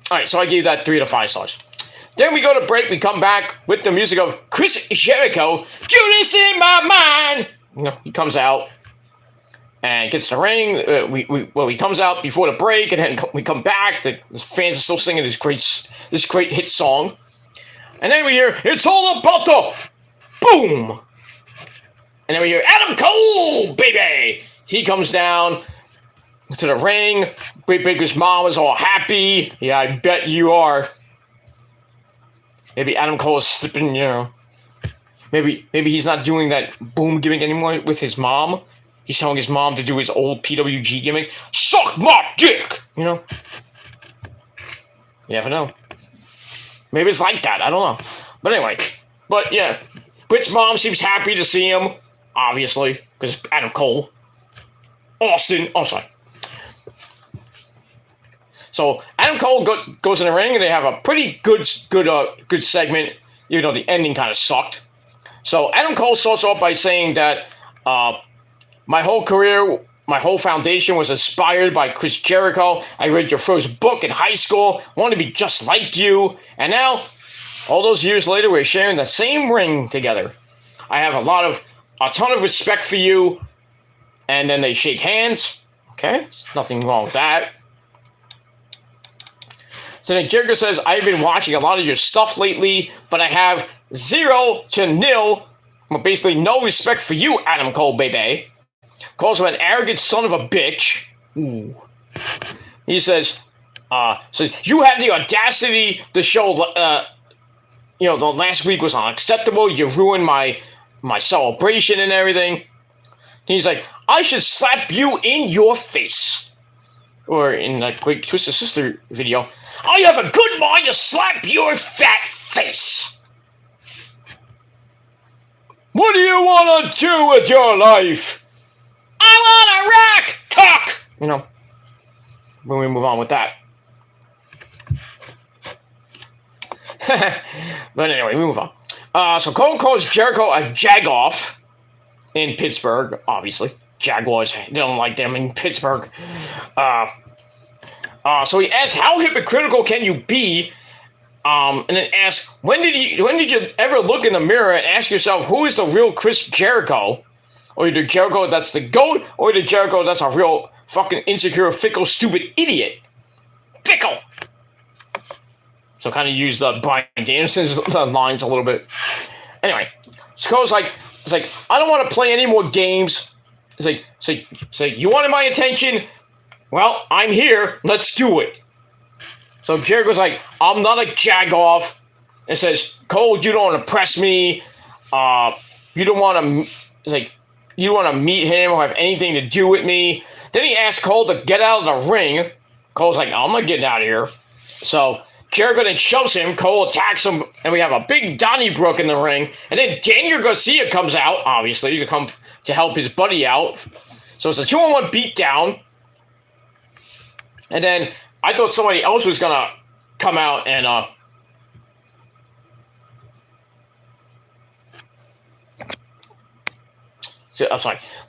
Speaker 1: All right, so I gave that 3 to 5 stars. Then we go to break. We come back with the music of Chris Jericho. Judas in my mind. He comes out and gets the ring. He comes out before the break, and then we come back. The fans are still singing this great hit song. And then we hear, it's all about the boom. And then we hear, Adam Cole, baby. He comes down to the ring. Britt Baker's mom is all happy. Yeah, I bet you are. Maybe Adam Cole is slipping, Maybe he's not doing that boom gimmick anymore with his mom. He's telling his mom to do his old PWG gimmick. Suck my dick! You never know. Maybe it's like that. I don't know. But anyway. But yeah. Britt's mom seems happy to see him. Obviously. Because Adam Cole. Austin. Oh, sorry. So Adam Cole goes in the ring, and they have a pretty good segment, even though the ending kind of sucked. So Adam Cole starts off by saying that my whole career, my whole foundation was inspired by Chris Jericho. I read your first book in high school, wanted to be just like you, and now, all those years later, we're sharing the same ring together. I have a ton of respect for you. And then they shake hands. Okay, there's nothing wrong with that. So then Jericho says, I've been watching a lot of your stuff lately, but I have 0 to 0, well, basically no respect for you, Adam Cole, baby. Calls him an arrogant son of a bitch. Ooh. He says, you have the audacity to show, the last week was unacceptable. You ruined my celebration and everything. He's like, I should slap you in your face. Or in that great Twisted Sister video, I have a good mind to slap your fat face. What do you want to do with your life? I want to rock cock. When we move on with that. But anyway, we move on. So Cole calls Jericho a jagoff. In Pittsburgh, obviously. Jaguars, they don't like them in Pittsburgh. So he asks, how hypocritical can you be? And then asks, when did you ever look in the mirror and ask yourself, who is the real Chris Jericho? Or the Jericho that's the GOAT, or the Jericho that's a real fucking insecure, fickle, stupid idiot? Fickle! So kind of use the Bryan Danielson's lines a little bit. Anyway, Cole's like, it's like, I don't want to play any more games. It's like, you wanted my attention? Well, I'm here. Let's do it. So Jericho's like, I'm not a jagoff. And says, Cole, you don't impress me. You don't want to meet him or have anything to do with me. Then he asks Cole to get out of the ring. Cole's like, I'm not getting out of here. So Jericho then shoves him, Cole attacks him, and we have a big Donnybrook in the ring. And then Daniel Garcia comes out, obviously, to come to help his buddy out. So it's a 2-on-1 beatdown. And then I thought somebody else was going to come out and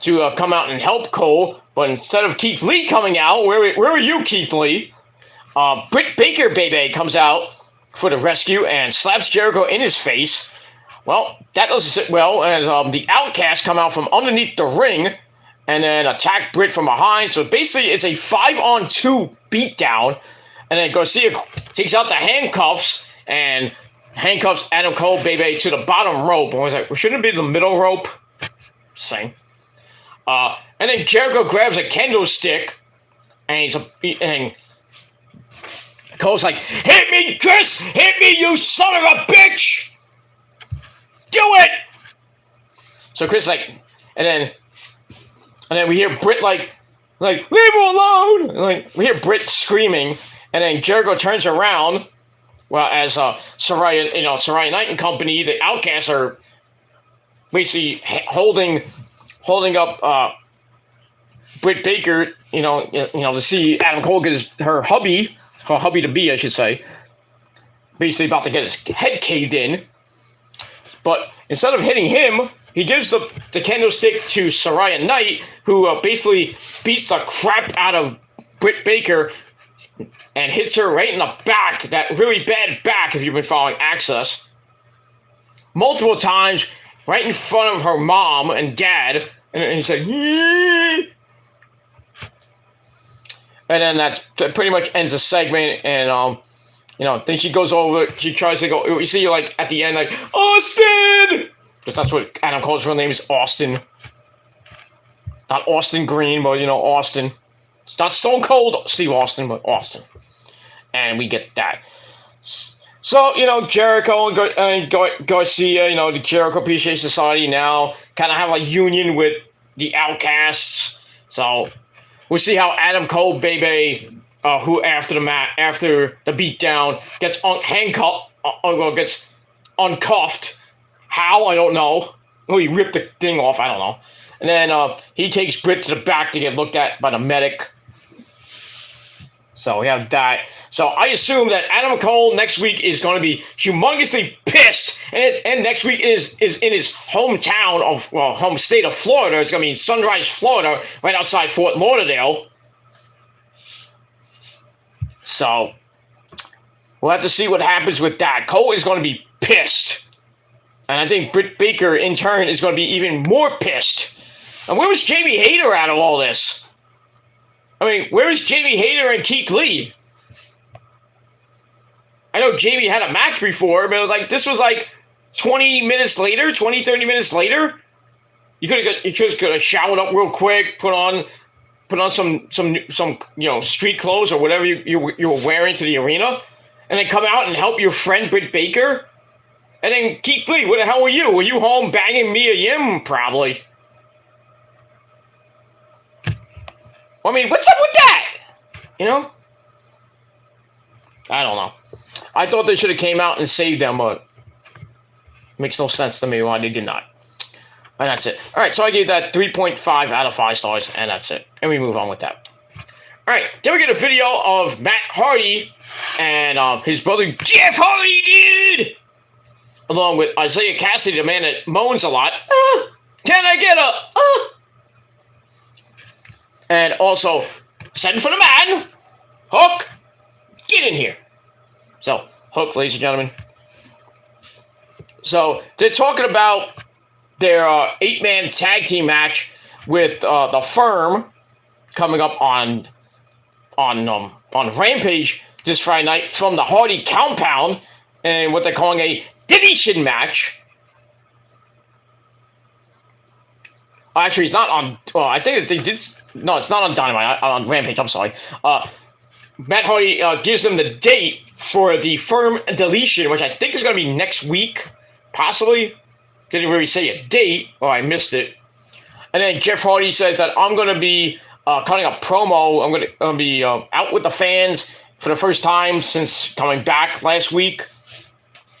Speaker 1: to come out and help Cole. But instead of Keith Lee coming out, where were you, Keith Lee? Britt Baker, baby, comes out for the rescue and slaps Jericho in his face. Well, that doesn't sit well, as the Outcasts come out from underneath the ring and then attack Britt from behind. So basically, it's a 5-on-2 beatdown. And then Garcia takes out the handcuffs and handcuffs Adam Cole, baby, to the bottom rope. I was like, shouldn't it be the middle rope? Same. And then Jericho grabs a kendo stick and Cole's like, hit me, Chris! Hit me, you son of a bitch! Do it! So Chris and then we hear Britt like, leave him alone! We hear Britt screaming, and then Jericho turns around, well, as Saraya Knight and company, the Outcasts are basically holding up Britt Baker, to see Adam Cole get her hubby to be, I should say, basically about to get his head caved in. But instead of hitting him, he gives the candlestick to Saraya Knight, who basically beats the crap out of Britt Baker and hits her right in the back, that really bad back, if you've been following Access, multiple times, right in front of her mom and dad, and he's like, Yee! And then that pretty much ends the segment, and then she goes over, she tries to go, you see at the end, Austin! Because that's what Adam Cole's real name is, Austin. Not Austin Green, but Austin. It's not Stone Cold Steve Austin, but Austin. And we get that. So, Jericho and Garcia, the Jericho Appreciation Society now kind of have a union with the Outcasts. So we'll see how Adam Cole, baby, who after the beatdown gets gets uncuffed. How? I don't know. Oh, he ripped the thing off. I don't know. And then he takes Britt to the back to get looked at by the medic. So we have that. So I assume that Adam Cole next week is going to be humongously pissed, and next week is in his hometown of home state of Florida. It's going to be in Sunrise, Florida, right outside Fort Lauderdale. So we'll have to see what happens with that. Cole is going to be pissed, and I think Britt Baker in turn is going to be even more pissed. And where was Jamie Hayter out of all this? I mean, where is Jamie Hayter and Keith Lee? I know Jamie had a match before, but like this was like 20 minutes later, 20, 30 minutes later. You just could have showered up real quick, put on some street clothes or whatever you were wearing to the arena, and then come out and help your friend Britt Baker. And then Keith Lee, where the hell were you? Were you home banging Mia Yim? Probably. I mean, what's up with that? You know? I don't know. I thought they should have came out and saved them, but it makes no sense to me why they did not. And that's it. All right, so I gave that 3.5 out of 5 stars, and that's it. And we move on with that. All right, then we get a video of Matt Hardy and his brother Jeff Hardy, dude! Along with Isaiah Cassidy, the man that moans a lot. Can I get a... And also, send for the man, Hook, get in here. So, Hook, ladies and gentlemen. So, they're talking about their 8-man tag team match with the Firm coming up on Rampage this Friday night from the Hardy Compound, and what they're calling a deletion match. Actually, it's not on... Well, I think they did... No, it's not on Dynamite, on Rampage, I'm sorry. Matt Hardy gives them the date for the Firm deletion, which I think is going to be next week, possibly. Didn't really say a date, or I missed it. And then Jeff Hardy says that I'm going to be cutting a promo. I'm going to be out with the fans for the first time since coming back last week.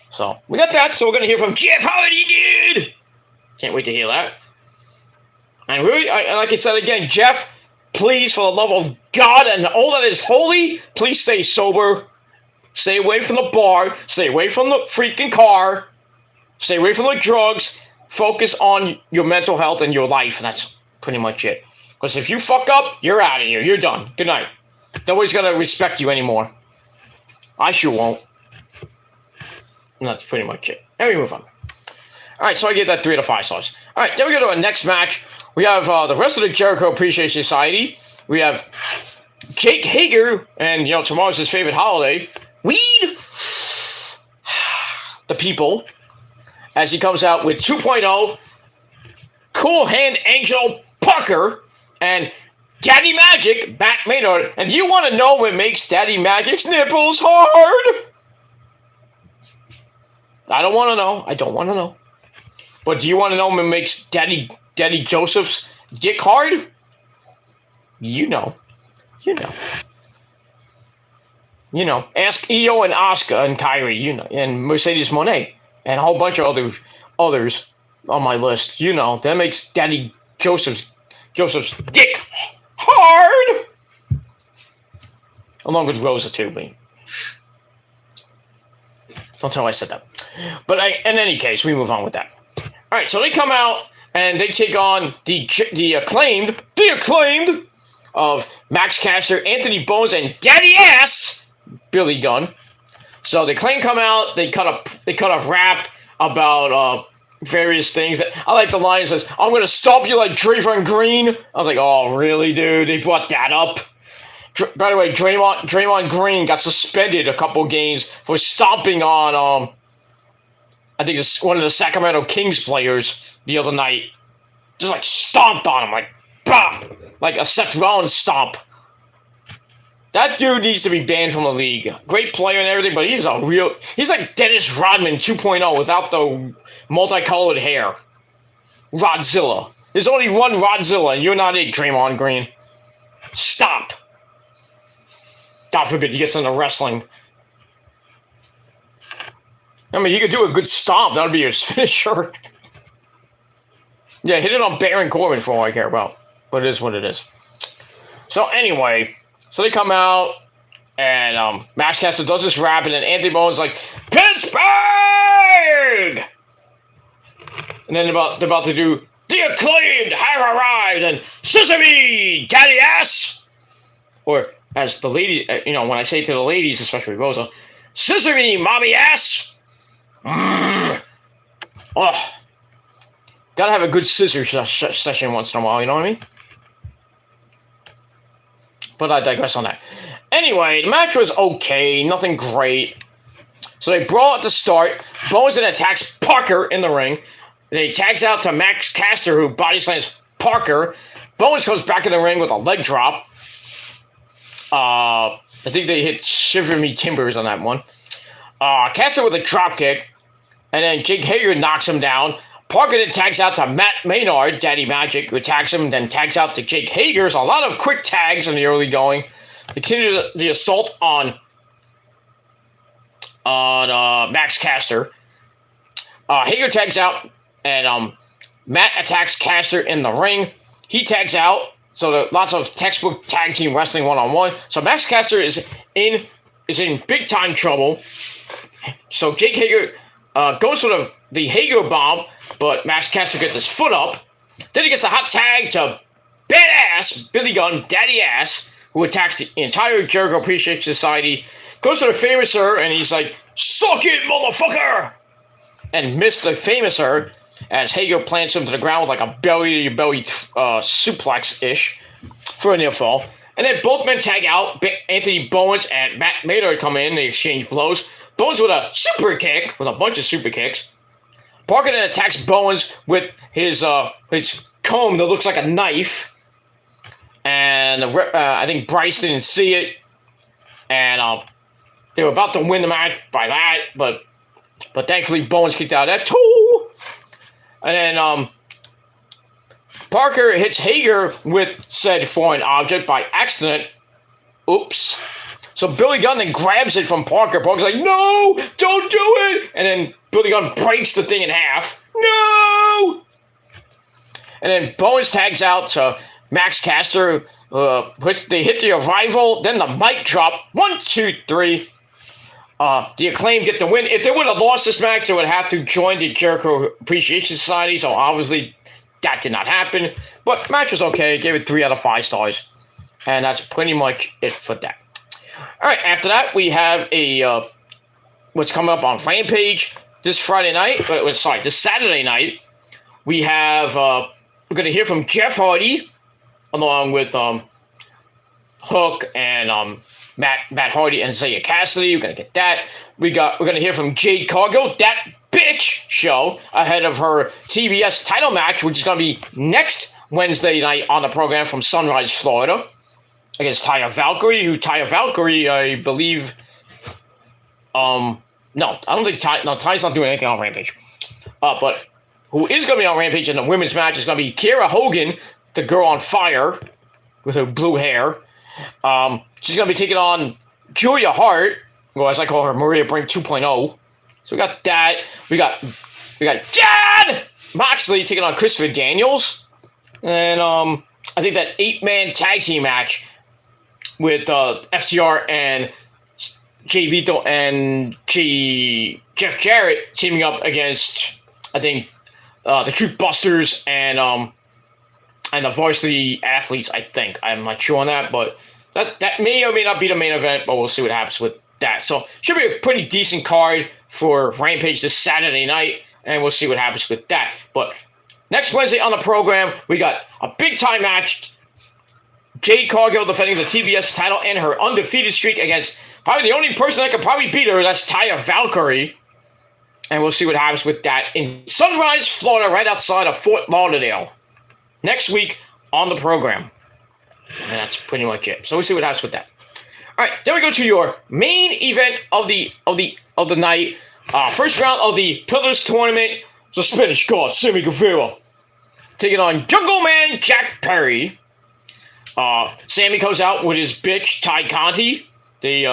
Speaker 1: So, we got that, so we're going to hear from Jeff Hardy, dude! Can't wait to hear that. And really, like I said again, Jeff, please, for the love of God and all that is holy, please stay sober. Stay away from the bar. Stay away from the freaking car. Stay away from the drugs. Focus on your mental health and your life. And that's pretty much it. Because if you fuck up, you're out of here. You're done. Good night. Nobody's going to respect you anymore. I sure won't. And that's pretty much it. And we move on. All right, so I give that 3 out of 5 stars. All right, then we go to our next match. We have the rest of the Jericho Appreciation Society. We have Jake Hager, and, tomorrow's his favorite holiday, Weed the People, as he comes out with 2.0, Cool Hand Angel Parker, and Daddy Magic, Matt Maynard. And do you want to know what makes Daddy Magic's nipples hard? I don't want to know. I don't want to know. But do you want to know what makes Daddy Joseph's dick hard? You know. Ask Io and Asuka and Kyrie, and Mercedes Moné, and a whole bunch of others on my list. That makes Daddy Joseph's dick hard. Along with Rosa too, but don't tell I said that. But in any case, we move on with that. All right, so they come out and they take on the acclaimed of Max Caster, Anthony Bones, and Daddy Ass Billy Gunn. So the Acclaimed come out. They cut a rap about various things. I like the line that says, "I'm gonna stomp you like Draymond Green." I was like, "Oh, really, dude? They brought that up." By the way, Draymond Green got suspended a couple games for stomping on I think it's one of the Sacramento Kings players the other night. Just like stomped on him, like bop, like a Seth Rollins stomp. That dude needs to be banned from the league. Great player and everything, but he's like Dennis Rodman 2.0 without the multicolored hair. Rodzilla. There's only one Rodzilla, and you're not it, Draymond Green. Stop. God forbid he gets into wrestling. I mean, he could do a good stomp. That would be his finisher. Yeah, hit it on Baron Corbin for all I care about. But it is what it is. So anyway, so they come out. And Max Caster does this rap, and then Anthony Bowen's like, Pittsburgh! And then they're about to do The Acclaimed have arrived, and Sesame Daddy Ass! Or as the ladies, when I say to the ladies, especially Rosa, Sesame Mommy Ass! Oh, gotta have a good scissor session once in a while, you know what I mean? But I digress on that. Anyway, the match was okay, nothing great. So they brawl at the start. Bowens then attacks Parker in the ring. Then he tags out to Max Caster, who body slams Parker. Bowens comes back in the ring with a leg drop. I think they hit Shiver Me Timbers on that one. Caster with a drop kick. And then Jake Hager knocks him down. Parker then tags out to Matt Maynard, Daddy Magic, who attacks him, then tags out to Jake Hager. There's a lot of quick tags in the early going. They continue the assault on Max Caster. Hager tags out, and Matt attacks Caster in the ring. He tags out, so lots of textbook tag team wrestling one-on-one. So Max Caster is in big time trouble. So Jake Hager goes for the Hager bomb, but Max Caster gets his foot up. Then he gets a hot tag to Badass Billy Gunn, Daddy Ass, who attacks the entire Jericho Appreciation Society. Goes to the Famouser, and he's like, suck it, motherfucker! And missed the Famouser as Hager plants him to the ground with like a belly-to-belly suplex-ish for a near fall. And then both men tag out. Anthony Bowens and Matt Maynard come in. They exchange blows. Bowens with a super kick, with a bunch of super kicks. Parker then attacks Bowens with his comb that looks like a knife. And I think Bryce didn't see it. And they were about to win the match by that, but thankfully Bowens kicked out of that too. And then Parker hits Hager with said foreign object by accident. Oops. So Billy Gunn then grabs it from Parker. Parker's like, no, don't do it. And then Billy Gunn breaks the thing in half. No! And then Bowens tags out to Max Caster. They hit the arrival, then the mic drop. 1, 2, 3. The Acclaim get the win. If they would have lost this match, they would have to join the Jericho Appreciation Society. So obviously that did not happen. But match was okay. Gave it 3 out of 5 stars. And that's pretty much it for that. All right, after that, we have what's coming up on Rampage this Friday night. This Saturday night. We have, we're going to hear from Jeff Hardy, along with Hook and Matt Hardy and Isaiah Cassidy. We're going to get that. We're going to hear from Jade Cargill, that bitch show, ahead of her TBS title match, which is going to be next Wednesday night on the program from Sunrise, Florida, against Taya Valkyrie, I believe, no, I don't think Taya's not doing anything on Rampage. But who is going to be on Rampage in the women's match is going to be Kiera Hogan, the girl on fire with her blue hair. She's going to be taking on Julia Hart, or as I call her, Maria Brink 2.0. So we got that. We got Jon Moxley taking on Christopher Daniels. And I think that 8-man tag team match with FTR and Jay Lethal and Jeff Jarrett teaming up against, I think, the Truth Busters and the Varsity Athletes, I think. I'm not sure on that, but that may or may not be the main event, but we'll see what happens with that. So should be a pretty decent card for Rampage this Saturday night, and we'll see what happens with that. But next Wednesday on the program, we got a big-time match. Jade Cargill defending the TBS title and her undefeated streak against probably the only person that could probably beat her, that's Taya Valkyrie. And we'll see what happens with that in Sunrise, Florida, right outside of Fort Lauderdale. Next week on the program. And that's pretty much it. So we'll see what happens with that. All right, then we go to your main event of the night. First round of the Pillars tournament. The Spanish God, Sammy Guevara, taking on Jungle Man Jack Perry. Sammy comes out with his bitch Ty Conti. They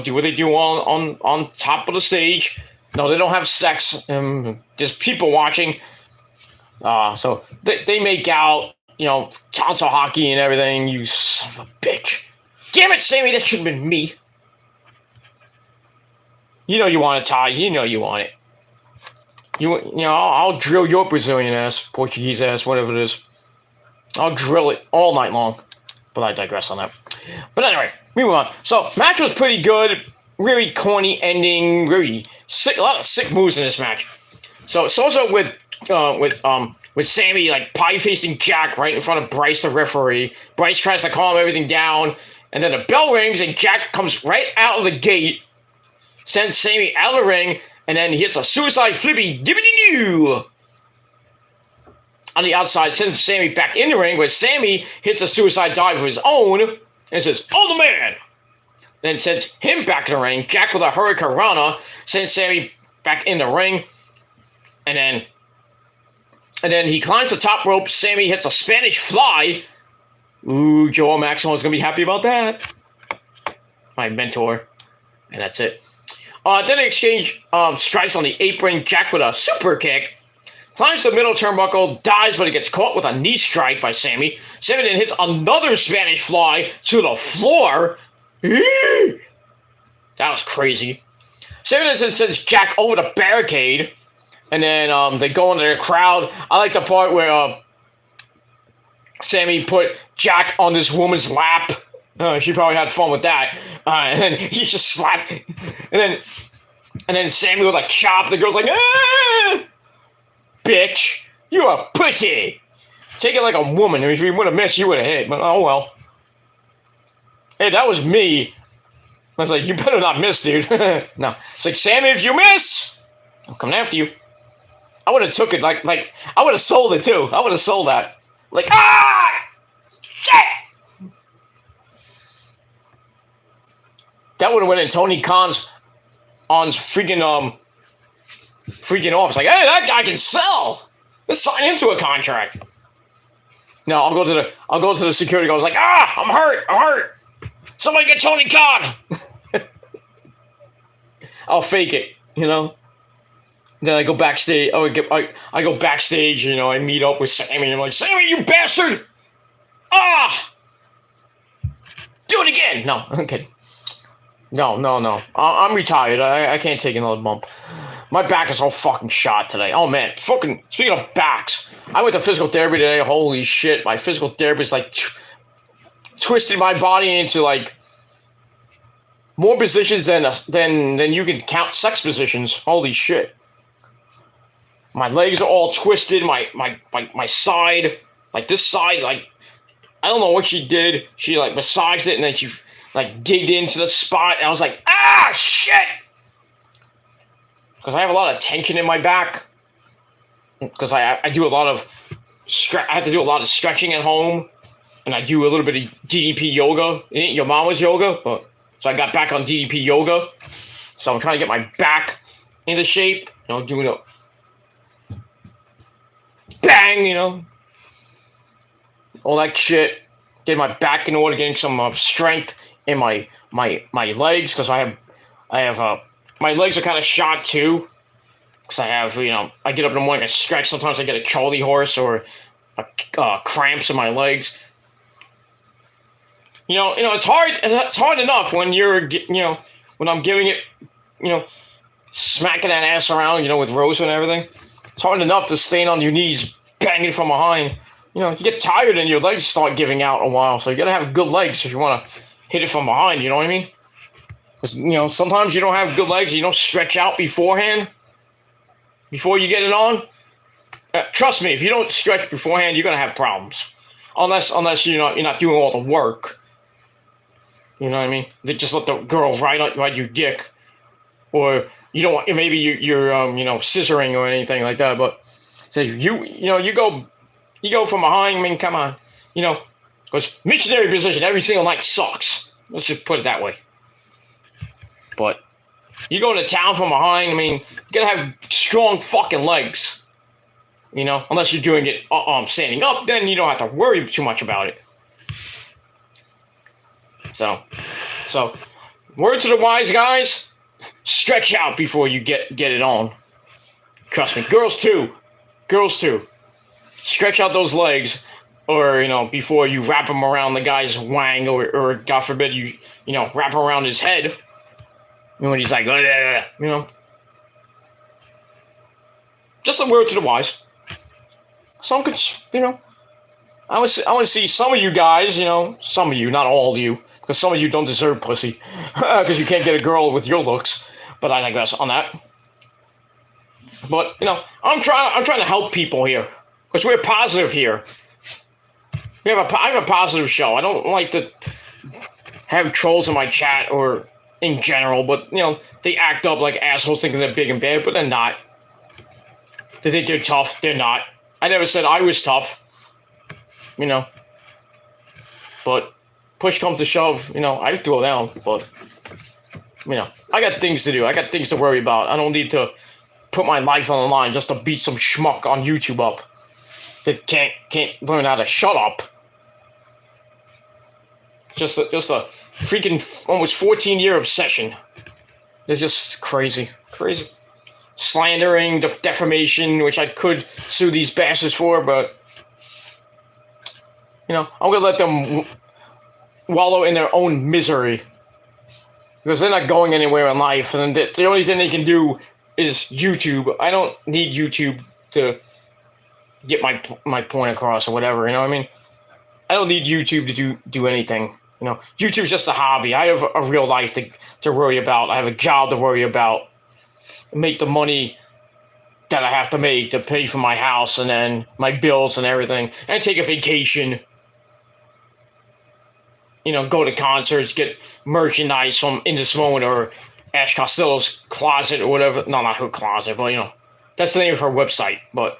Speaker 1: do what they do on top of the stage. No, they don't have sex. There's people watching. So they make out, tonsil hockey and everything. You son of a bitch. Damn it, Sammy, that should have been me. You know you want it, Ty. You know you want it. You know, I'll drill your Brazilian ass, Portuguese ass, whatever it is. I'll drill it all night long. But I digress on that. But anyway, we move on. So, match was pretty good. Really corny ending. Really sick. A lot of sick moves in this match. So, it's also with Sammy, like, pie-facing Jack right in front of Bryce, the referee. Bryce tries to calm everything down. And then the bell rings, and Jack comes right out of the gate. Sends Sammy out of the ring. And then he hits a suicide flippy dibbity-doo on the outside, sends Sammy back in the ring, where Sammy hits a suicide dive of his own and says, "Oh, the man!" Then sends him back in the ring. Jack with a Hurricane Rana sends Sammy back in the ring. And then he climbs the top rope. Sammy hits a Spanish fly. Ooh, Joel Maximo's going to be happy about that. My mentor. And that's it. Then they exchange strikes on the apron. Jack with a super kick. Climbs the middle turnbuckle, dives, but he gets caught with a knee strike by Sammy. Sammy then hits another Spanish fly to the floor. That was crazy. Sammy then sends Jack over the barricade. And then they go into the crowd. I like the part where Sammy put Jack on this woman's lap. She probably had fun with that. And then he just slapped. And then Sammy with a chop. The girl's like, "Ah! Bitch, you a pussy." Take it like a woman. If you would have missed, you would have hit. But oh well. Hey, that was me. I was like, you better not miss, dude. No. It's like, Sammy, if you miss, I'm coming after you. I would have took it like I would have sold it too. I would have sold that. Like, ah! Shit! That would have went in Tony Khan's freaking off. It's like, hey, that guy can sell. Let's sign him to a contract. No, I'll go to the security guard. I was like, I'm hurt. Somebody get Tony Khan. I'll fake it, you know. Then I go backstage. I go backstage. You know, I meet up with Sammy. And I'm like, Sammy, you bastard! Do it again. No, I'm kidding. No. I'm retired. I can't take another bump. My back is all fucking shot today. Oh, man. Fucking, speaking of backs, I went to physical therapy today. Holy shit. My physical therapist, like, twisted my body into, like, more positions than you can count sex positions. Holy shit. My legs are all twisted. My side, like, this side, like, I don't know what she did. She, like, massaged it, and then she, like, digged into the spot. And I was like, shit! Because I have a lot of tension in my back. Because I do a lot of I have to do a lot of stretching at home, and I do a little bit of DDP yoga. It ain't your mama's yoga, but so I got back on DDP yoga. So I'm trying to get my back into shape. You know, doing a bang, you know, all that shit. Getting my back in order, getting some strength in my legs, because I have my legs are kind of shot too, because I have, you know, I get up in the morning, I stretch. Sometimes I get a Charlie horse or cramps in my legs. You know, it's hard. It's hard enough when when I'm giving it, you know, smacking that ass around, you know, with Rose and everything. It's hard enough to stand on your knees, banging from behind. You know, you get tired and your legs start giving out a while, so you gotta have good legs if you want to hit it from behind. You know what I mean? Because, you know, sometimes you don't have good legs, you don't stretch out beforehand, before you get it on. Trust me, if you don't stretch beforehand, you're gonna have problems. Unless you're not doing all the work. You know what I mean? They just let the girl ride your dick, or you don't want, maybe you're scissoring or anything like that. But so you go from behind. I mean, come on, you know, because missionary position every single night sucks. Let's just put it that way. But you go into town from behind, I mean, you gotta have strong fucking legs. You know, unless you're doing it standing up, then you don't have to worry too much about it. So word to the wise guys, stretch out before you get it on. Trust me, girls too. Stretch out those legs, or, you know, before you wrap them around the guy's wang, or God forbid you wrap around his head. When he's like, just a word to the wise. Some could, I want to see some of you guys, some of you, not all of you, because some of you don't deserve pussy, because you can't get a girl with your looks. But I digress on that. But I'm trying to help people here, because we're positive here. I have a positive show. I don't like to have trolls in my chat or in general, but they act up like assholes thinking they're big and bad, but they're not. They think they're tough. They're not. I never said I was tough. But push comes to shove, I throw down, but I got things to do. I got things to worry about. I don't need to put my life on the line just to beat some schmuck on YouTube up that can't learn how to shut up. Just a freaking almost 14-year obsession. It's just crazy. Slandering, defamation, which I could sue these bastards for, but I'm gonna let them wallow in their own misery because they're not going anywhere in life, and the only thing they can do is YouTube. I don't need YouTube to get my point across or whatever. You know what I mean? I don't need YouTube to do anything. YouTube's just a hobby. I have a real life to worry about. I have a job to worry about. Make the money that I have to make to pay for my house and then my bills and everything, and take a vacation. Go to concerts, get merchandise from In This Moment or Ash Costello's closet or whatever. No, not her closet, but that's the name of her website. But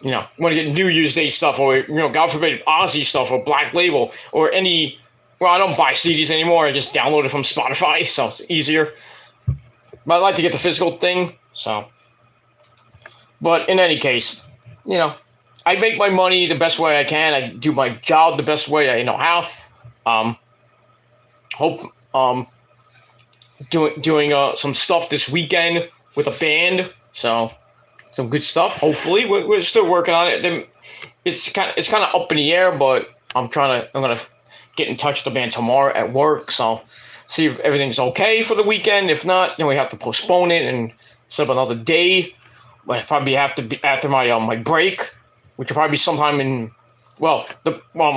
Speaker 1: want to get New Year's Day stuff or God forbid Ozzy stuff or Black Label or any. Well, I don't buy CDs anymore. I just download it from Spotify, so it's easier. But I like to get the physical thing, so. But in any case, I make my money the best way I can. I do my job the best way I know how. Doing some stuff this weekend with a band, so some good stuff. Hopefully, we're still working on it. It's kind of up in the air, but I'm gonna get in touch with the band tomorrow at work, so see if everything's okay for the weekend. If not, then we have to postpone it and set up another day. But it probably have to be after my break, which will probably be sometime in when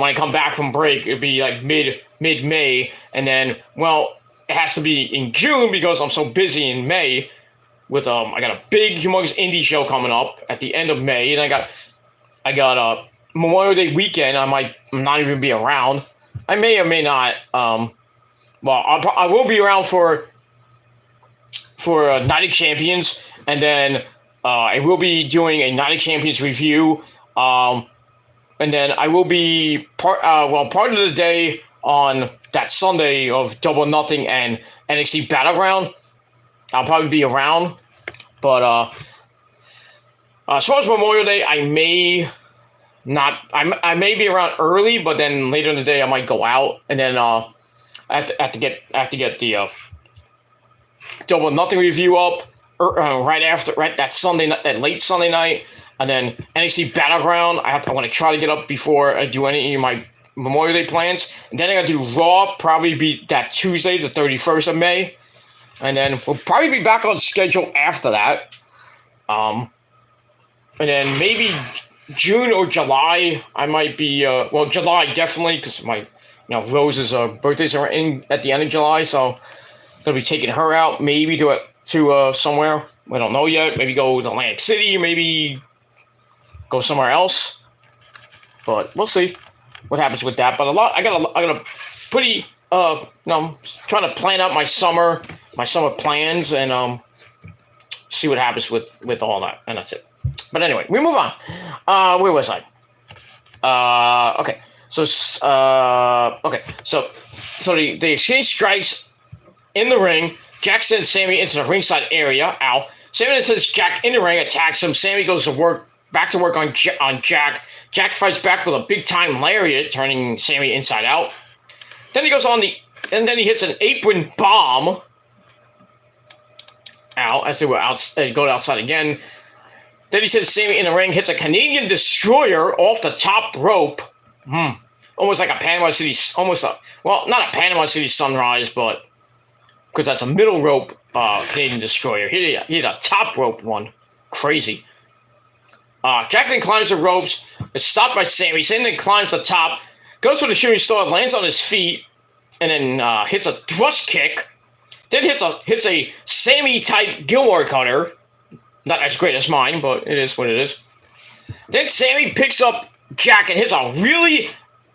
Speaker 1: I come back from break, it'd be like mid-May, and then it has to be in June because I'm so busy in May with I got a big humongous indie show coming up at the end of May, and I got Memorial Day weekend. I might not even be around. I may or may not. I will be around for Night of Champions, and then I will be doing a Night of Champions review. And then I will be part of the day on that Sunday of Double Nothing and NXT Battleground. I'll probably be around, but as far as Memorial Day, I may not. I may be around early, but then later in the day I might go out, and then I have to get the Double Nothing review up right that Sunday, that late Sunday night. And then NXT Battleground, I want to try to get up before I do any of my Memorial Day plans. And then I got to do Raw, probably be that Tuesday, the 31st of May. And then we'll probably be back on schedule after that. And then maybe June or July, I might be, July definitely, because my, Rose's birthdays are at the end of July. So I'm going to be taking her out, maybe to somewhere. We don't know yet. Maybe go to Atlantic City, maybe go somewhere else, but we'll see what happens with that. But I got a pretty, I'm trying to plan out my summer plans and see what happens with all that, and that's it. But anyway, we move on. Where was I? Okay. So the Exchange strikes in the ring. Jack sends Sammy into the ringside area. Ow. Sammy then sends Jack in the ring, attacks him. Sammy goes back to work on Jack. Jack fights back with a big-time lariat, turning Sammy inside out. Then he goes and then he hits an apron bomb. Ow, as they go outside again. Then he sends Sammy in the ring, hits a Canadian Destroyer off the top rope. Almost like a Panama City, not a Panama City Sunrise, but because that's a middle rope Canadian Destroyer. He hit a top rope one. Crazy. Jack then climbs the ropes. Is stopped by Sammy. Sammy then climbs the top. Goes for the shooting star. Lands on his feet. And then hits a thrust kick. Then hits a Sammy-type Gilmore cutter. Not as great as mine, but it is what it is. Then Sammy picks up Jack and hits a really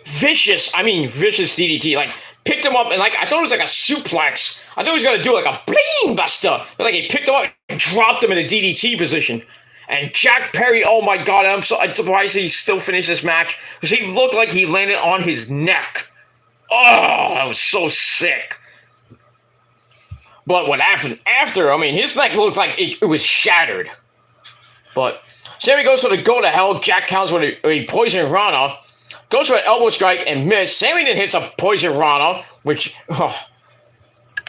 Speaker 1: vicious DDT. Like, picked him up and, like, I thought it was like a suplex. I thought he was going to do like a bling buster. But, like, he picked him up and dropped him in a DDT position. And Jack Perry, oh my God, I'm surprised he still finished this match. Because he looked like he landed on his neck. Oh, that was so sick. But what happened after, I mean, his neck looked like it was shattered. But Sammy goes for the go to hell. Jack counts with a poison Rana. Goes for an elbow strike and missed. Sammy then hits a poison Rana, which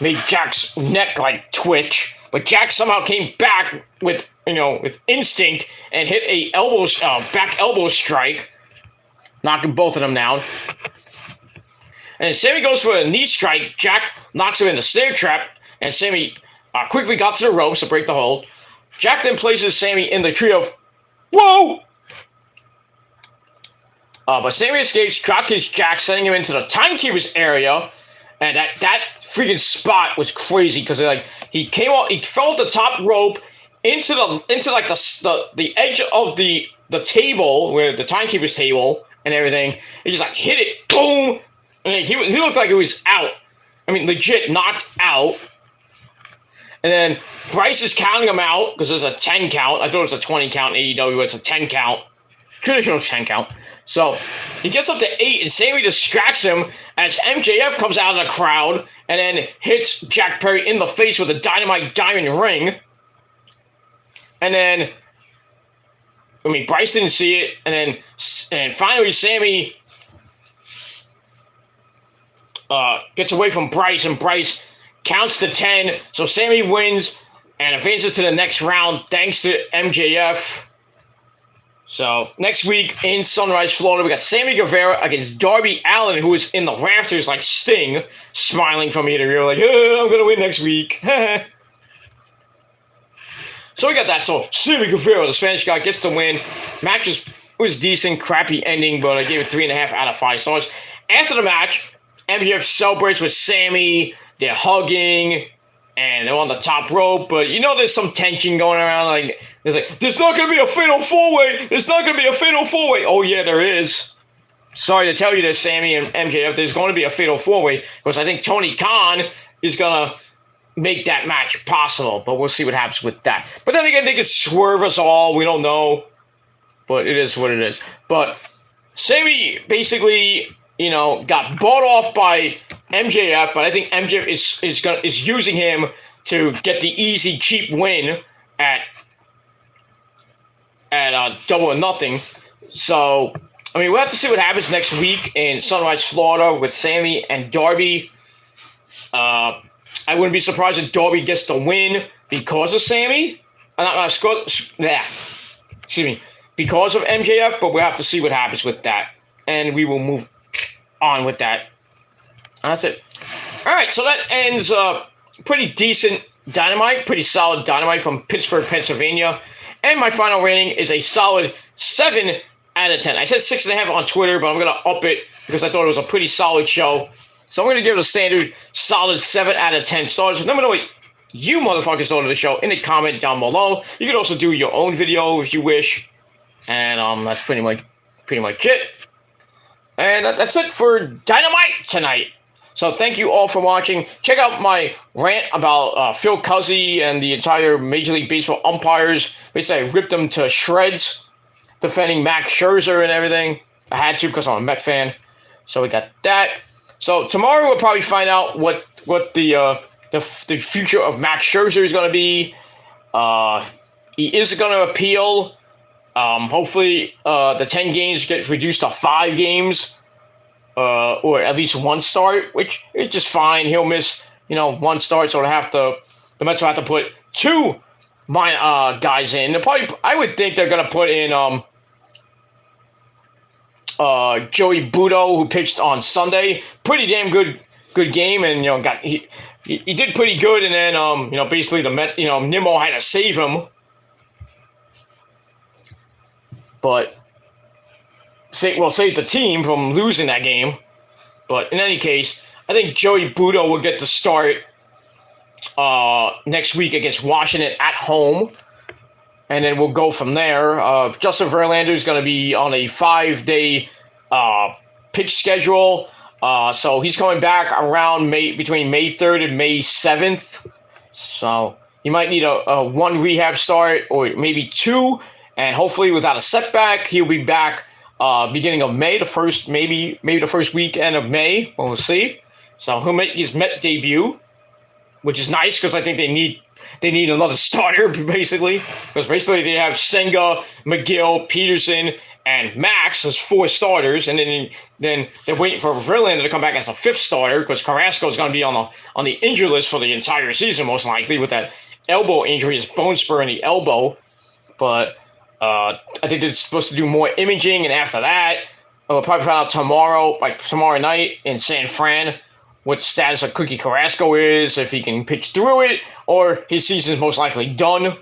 Speaker 1: made Jack's neck like twitch. But Jack somehow came back with instinct and hit a back elbow strike, knocking both of them down. And Sammy goes for a knee strike. Jack knocks him in the snare trap, and Sammy quickly got to the ropes to break the hold. Jack then places Sammy in the tree of whoa! But Sammy escapes, drop kicks Jack, sending him into the timekeeper's area. And that freaking spot was crazy because he fell off the top rope into the edge of the table where the timekeeper's table and everything. He just hit it, boom, and he looked like he was out. I mean, legit knocked out. And then Bryce is counting him out because there's a 10 count. I thought it was a 20 count in AEW. It's a 10 count. Traditional 10 count. So he gets up to 8, and Sammy distracts him as MJF comes out of the crowd and then hits Jack Perry in the face with a dynamite diamond ring. And then, Bryce didn't see it, and finally Sammy gets away from Bryce, and Bryce counts to 10. So Sammy wins and advances to the next round thanks to MJF. So, next week in Sunrise, Florida, we got Sammy Guevara against Darby Allin, who is in the rafters like Sting, smiling from ear to ear, like, I'm going to win next week. So, we got that. So, Sammy Guevara, the Spanish guy, gets the win. Match was decent, crappy ending, but I gave it 3.5 out of 5 stars. After the match, MJF celebrates with Sammy. They're hugging. And they're on the top rope, but there's some tension going around. There's not going to be a fatal four-way. There's not going to be a fatal four-way. Oh, yeah, there is. Sorry to tell you this, Sammy and MJF. There's going to be a fatal four-way because I think Tony Khan is going to make that match possible, but we'll see what happens with that. But then again, they could swerve us all. We don't know, but it is what it is. But Sammy basically, got bought off by MJF, but I think MJF is using him to get the easy, cheap win at Double or Nothing. So, we'll have to see what happens next week in Sunrise, Florida with Sammy and Darby. I wouldn't be surprised if Darby gets the win because of Sammy. Because of MJF, but we'll have to see what happens with that. And we will move on with that. That's it. All right, so that ends pretty decent Dynamite, pretty solid Dynamite from Pittsburgh, Pennsylvania. And my final rating is a solid 7 out of 10. I said 6.5 on Twitter, but I'm going to up it because I thought it was a pretty solid show. So I'm going to give it a standard solid 7 out of 10 stars. Let me know what you motherfuckers thought of the show in the comment down below. You can also do your own video if you wish. And that's pretty much it. And that's it for Dynamite tonight. So thank you all for watching. Check out my rant about Phil Cuzzy and the entire Major League Baseball umpires. Basically, I ripped them to shreds, defending Max Scherzer and everything. I had to because I'm a Met fan. So we got that. So tomorrow we'll probably find out what the future of Max Scherzer is going to be. He is going to appeal. Hopefully the 10 games get reduced to 5 games. Or at least 1 start, which is just fine. He'll miss, 1 start, so the Mets will have to put 2 guys in. I would think they're gonna put in Joey Budo, who pitched on Sunday. Pretty damn good game, and he did pretty good, and then basically the Met, Nimmo had to save him, but save the team from losing that game. But in any case, I think Joey Budo will get the start next week against Washington at home, and then we'll go from there. Justin Verlander is going to be on a 5-day pitch schedule, so he's coming back around between May 3rd and May 7th. So he might need a one rehab start or maybe two, and hopefully without a setback, he'll be back beginning of May, maybe the first weekend of May. We'll see. So he'll make his Met debut, which is nice because I think they need another starter, basically. Because basically they have Senga, McGill, Peterson, and Max as 4 starters, and then they're waiting for Verlander to come back as a 5th starter because Carrasco is going to be on the injury list for the entire season, most likely, with that elbow injury, his bone spur in the elbow. But I think they're supposed to do more imaging, and after that, we'll probably find out tomorrow night in San Fran, what the status of Cookie Carrasco is, if he can pitch through it, or his season's most likely done.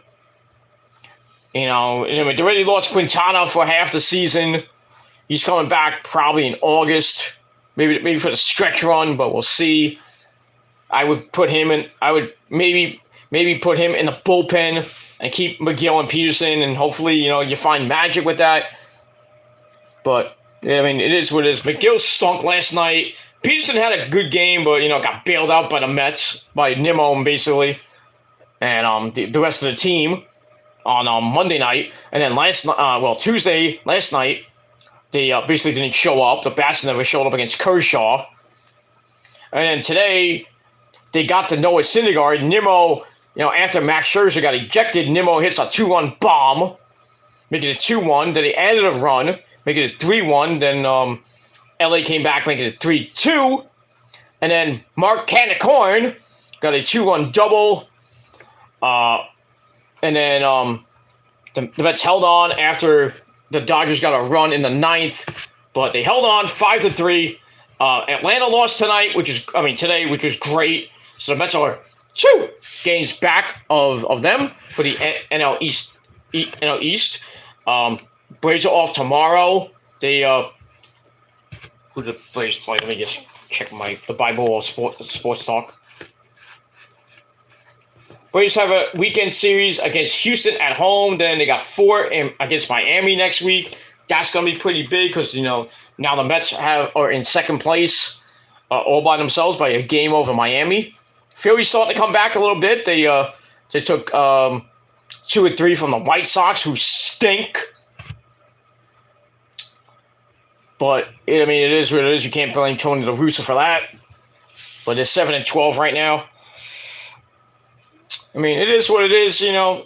Speaker 1: They already lost Quintana for half the season. He's coming back probably in August, maybe for the stretch run, but we'll see. I would put him in. I would maybe put him in the bullpen and keep McGill and Peterson, and hopefully you find magic with that. But it is what it is. McGill stunk last night. Peterson had a good game, but got bailed out by the Mets, by Nimmo basically, and the rest of the team on Monday night. And then Tuesday last night, they basically didn't show up. The bats never showed up against Kershaw. And then today, they got to Noah Syndergaard. Nimmo, after Max Scherzer got ejected, Nimmo hits a 2-1 bomb, making it 2-1. Then they added a run, making it 3-1. Then LA came back, making it 3-2. And then Mark Canicorn got a 2-1 double. And then the Mets held on after the Dodgers got a run in the 9th. But they held on 5-3. Atlanta lost today, which was great. So the Mets are 2 games back of them for the NL East. Braves are off tomorrow. They who the Braves play? Let me just check the Bible sports talk. Braves have a weekend series against Houston at home. Then they got 4 against Miami next week. That's going to be pretty big because, now the Mets are in second place all by themselves by a game over Miami. Philly's starting to come back a little bit. They took 2 or 3 from the White Sox, who stink. But, it is what it is. You can't blame Tony La Russa for that. But they're 7-12 right now. It is what it is,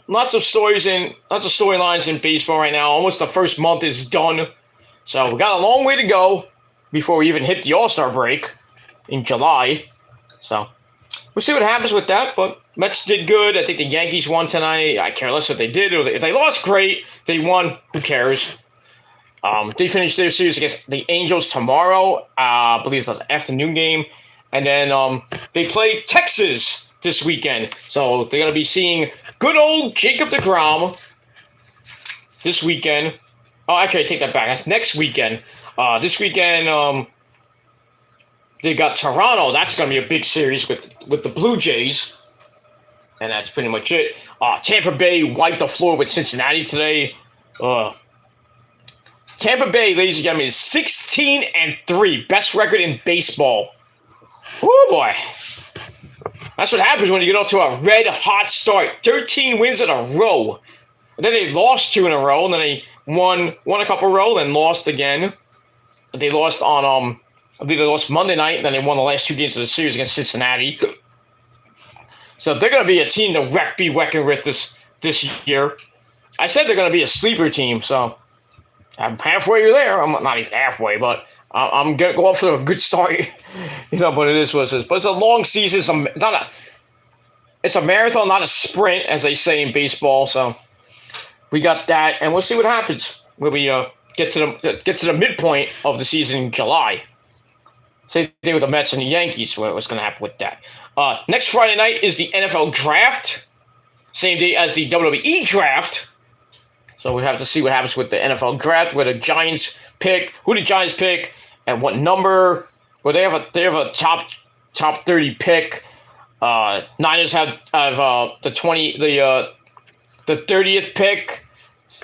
Speaker 1: lots of storylines in baseball right now. Almost the first month is done. So we got a long way to go before we even hit the All-Star break in July. So we'll see what happens with that. But Mets did good. I think the Yankees won tonight. I care less if they did or if they lost, great. They won, who cares? They finished their series against the Angels tomorrow. I believe that's an afternoon game. And then they play Texas this weekend. So they're going to be seeing good old Jacob deGrom this weekend. Oh, actually, I take that back. That's next weekend. This weekend, they got Toronto. That's going to be a big series with the Blue Jays. And that's pretty much it. Tampa Bay wiped the floor with Cincinnati today. Tampa Bay, ladies and gentlemen, is 16-3. Best record in baseball. Oh, boy. That's what happens when you get off to a red-hot start. 13 wins in a row. And then they lost 2 in a row, and then they won a couple in a row, then lost again. They lost on, I believe they lost Monday night, and then they won the last 2 games of the series against Cincinnati. So they're going to be a team to be reckoned with this year. I said they're going to be a sleeper team, so I'm halfway there. I'm not even halfway, but I'm going to go off to a good start. But it is what it is. But it's a long season. It's a marathon, not a sprint, as they say in baseball. So we got that, and we'll see what happens when we get to the midpoint of the season in July. Same thing with the Mets and the Yankees. What's going to happen with that? Next Friday night is the NFL draft. Same day as the WWE draft. So we have to see what happens with the NFL draft, where the Giants pick, who the Giants pick, and what number. Well, they have a top 30 pick. Niners have the 30th pick.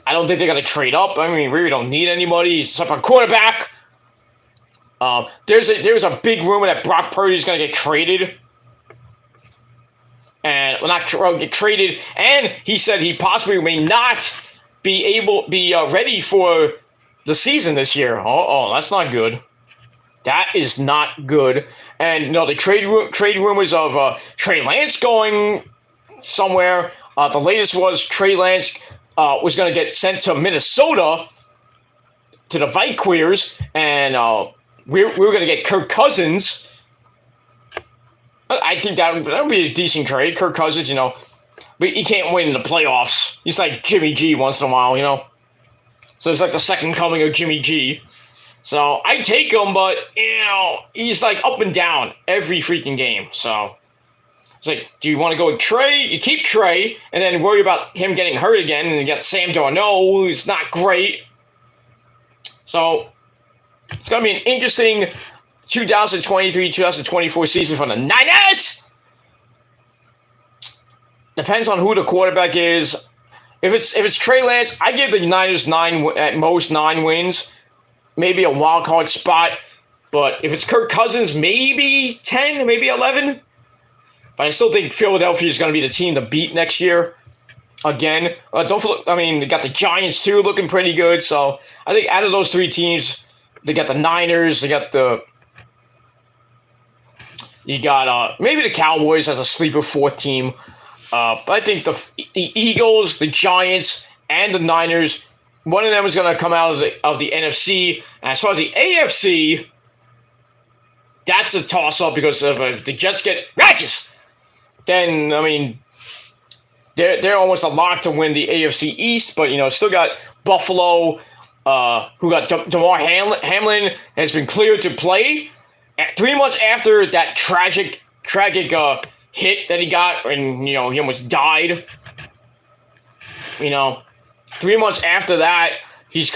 Speaker 1: I don't think they're gonna trade up. I mean, we really don't need anybody. It's up on quarterback. There's a big rumor that Brock Purdy is gonna get traded. And not get traded, and he said he possibly may not be ready for the season this year. Oh, that's not good. That is not good. And the trade rumors of Trey Lance going somewhere. The latest was Trey Lance was going to get sent to Minnesota to the Vikings, and we were going to get Kirk Cousins. I think that would be a decent trade. Kirk Cousins, but he can't win in the playoffs. He's like Jimmy G once in a while, So it's like the second coming of Jimmy G. So I take him, but he's like up and down every freaking game. So it's like, do you want to go with Trey? You keep Trey, and then worry about him getting hurt again, and you get Sam Darnold, who's not great. So it's gonna be an interesting 2023-2024 season for the Niners. Depends on who the quarterback is. If it's Trey Lance, I give the Niners at most 9 wins, maybe a wild card spot. But if it's Kirk Cousins, maybe 10, maybe 11. But I still think Philadelphia is going to be the team to beat next year. Again, they got the Giants too, looking pretty good. So I think out of those 3 teams, they got the Niners, you got maybe the Cowboys as a sleeper 4th team. But I think the Eagles, the Giants, and the Niners, one of them is going to come out of the NFC. And as far as the AFC, that's a toss-up because if the Jets get Rodgers, then, they're almost a lock to win the AFC East. But, still got Buffalo, who got DeMar Hamlin has been cleared to play. 3 months after that tragic hit that he got, and he almost died. 3 months after that, he's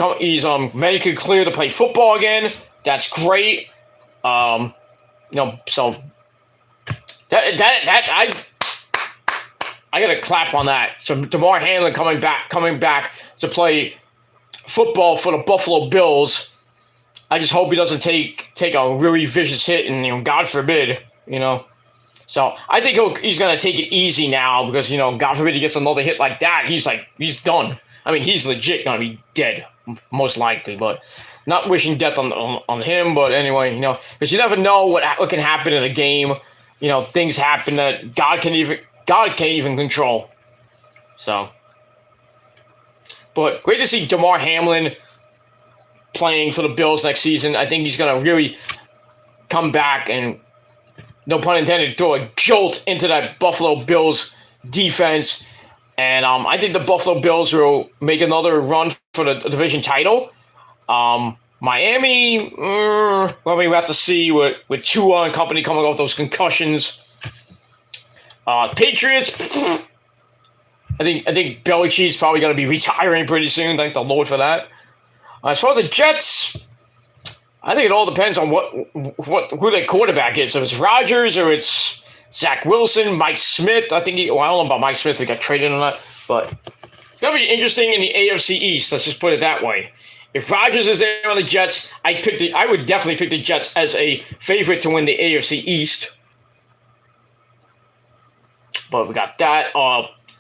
Speaker 1: medically cleared to play football again. That's great. So that I gotta clap on that. So DeMar Hamlin coming back to play football for the Buffalo Bills. I just hope he doesn't take a really vicious hit, and God forbid, So I think he's gonna take it easy now because God forbid he gets another hit like that. He's done. He's legit gonna be dead, most likely. But not wishing death on him. But anyway, because you never know what can happen in a game. Things happen that God can't even control. So, but great to see DeMar Hamlin playing for the Bills next season. I think he's going to really come back and, no pun intended, throw a jolt into that Buffalo Bills defense. And I think the Buffalo Bills will make another run for the division title. Miami, we have to see with Tua and company coming off those concussions. Patriots, I think Belichick's probably going to be retiring pretty soon. Thank the Lord for that. As far as the Jets, I think it all depends on who their quarterback is. If it's Rodgers or it's Zach Wilson, Mike Smith. I don't know about Mike Smith. He got traded on that, but it's going to be interesting in the AFC East. Let's just put it that way. If Rodgers is there on the Jets, I would definitely pick the Jets as a favorite to win the AFC East. But we got that.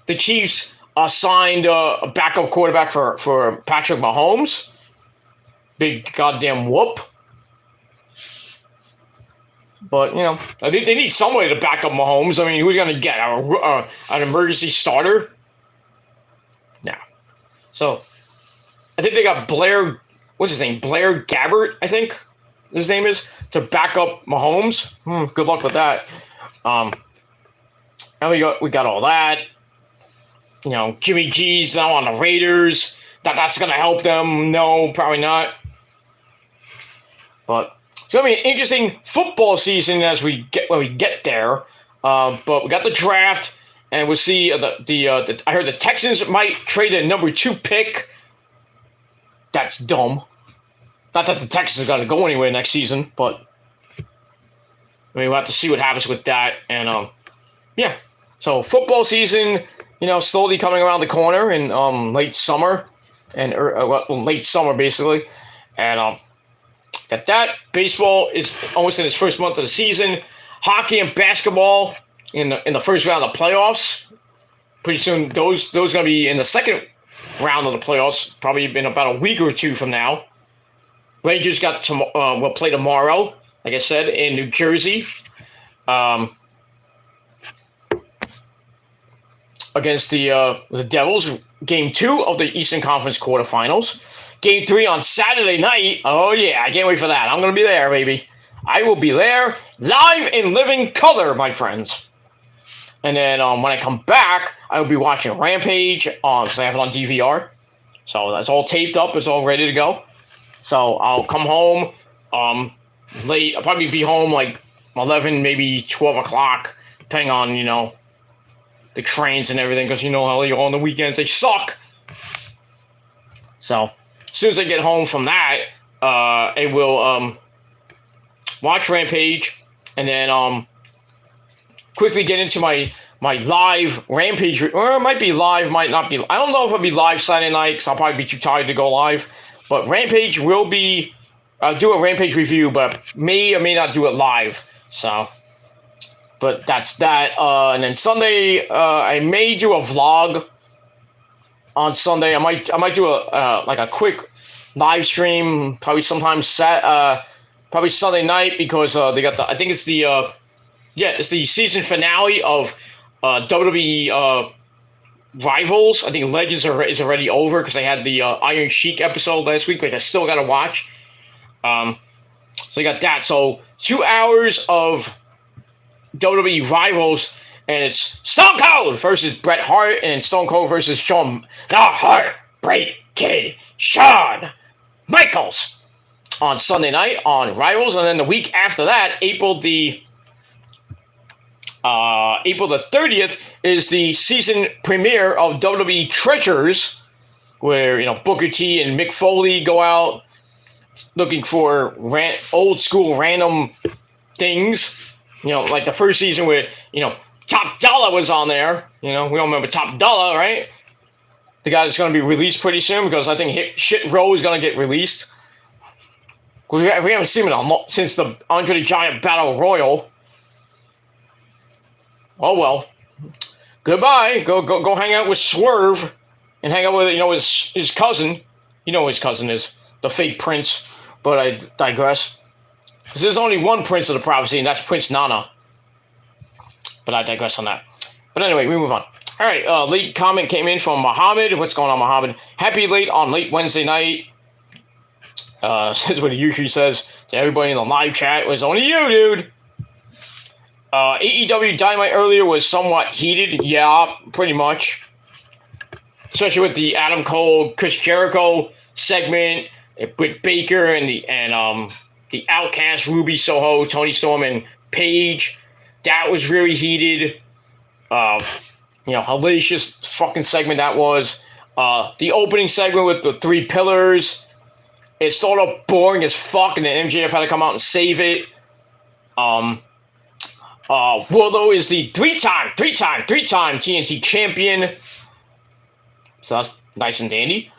Speaker 1: The Chiefs signed a backup quarterback for Patrick Mahomes. Big goddamn whoop. But, they need somebody to back up Mahomes. Who's going to get? An emergency starter? No. So, I think they got Blair, what's his name? Blair Gabbert, I think his name is, to back up Mahomes. Good luck with that. And we got all that. Jimmy G's now on the Raiders. That's going to help them. No, probably not. But It's gonna be an interesting football season as we get there. But we got the draft, and we'll see. I heard the Texans might trade a number 2 pick. That's dumb. Not that the Texans are gonna go anywhere next season, but we'll have to see what happens with that. And yeah. So football season, slowly coming around the corner in late summer, and late summer basically, and got that. Baseball is almost in its first month of the season. Hockey and basketball in the first round of playoffs. Pretty soon, those gonna be in the second round of the playoffs. Probably in about a week or two from now. Rangers will play tomorrow, like I said, in New Jersey. Against the Devils, Game 2 of the Eastern Conference quarterfinals. Game 3 on Saturday night. Oh, yeah, I can't wait for that. I'm going to be there, baby. I will be there live in living color, my friends. And then when I come back, I will be watching Rampage because I have it on DVR. So that's all taped up. It's all ready to go. So I'll come home late. I'll probably be home like 11, maybe 12 o'clock, depending on, the trains and everything, because how on the weekends they suck. So as soon as I get home from that, I will watch Rampage, and then quickly get into my live Rampage, or it might be live, might not be. I don't know if it'll be live Saturday night, because I'll probably be too tired to go live. But Rampage will be. I'll do a Rampage review, but may or may not do it live. So. But that's that. And then Sunday, I may do a vlog on Sunday. I might do a quick live stream, probably sometime probably Sunday night, because they got I think it's it's the season finale of WWE Rivals. I think Legends is already over because they had the Iron Sheik episode last week, which I still got to watch. So you got that. So 2 hours of WWE Rivals, and it's Stone Cold versus Bret Hart, and Stone Cold versus Shawn the Heartbreak Kid Shawn Michaels on Sunday night on Rivals. And then the week after that, April the 30th, is the season premiere of WWE Treasures, where Booker T and Mick Foley go out looking for old school random things. Like the first season where, Top Dollar was on there. We all remember Top Dollar, right? The guy that's going to be released pretty soon, because I think Shit Row is going to get released. We haven't seen him since the Andre the Giant Battle Royal. Oh, well. Goodbye. Go hang out with Swerve and hang out with, his cousin. You know who his cousin is. The fake prince. But I digress. Because there's only one Prince of the Prophecy, and that's Prince Nana. But I digress on that. But anyway, we move on. All right, late comment came in from Muhammad. What's going on, Muhammad? Happy late on late Wednesday night. Says what he usually says to everybody in the live chat. It was only you, dude. AEW Dynamite earlier was somewhat heated. Yeah, pretty much. Especially with the Adam Cole, Chris Jericho segment, Britt Baker, and the Outcast, Ruby Soho, Tony Storm, and Paige. That was really heated. Hellacious fucking segment that was. The opening segment with the 3 pillars. It started off boring as fuck, and then MJF had to come out and save it. Wardlow is the three-time TNT champion. So that's nice and dandy.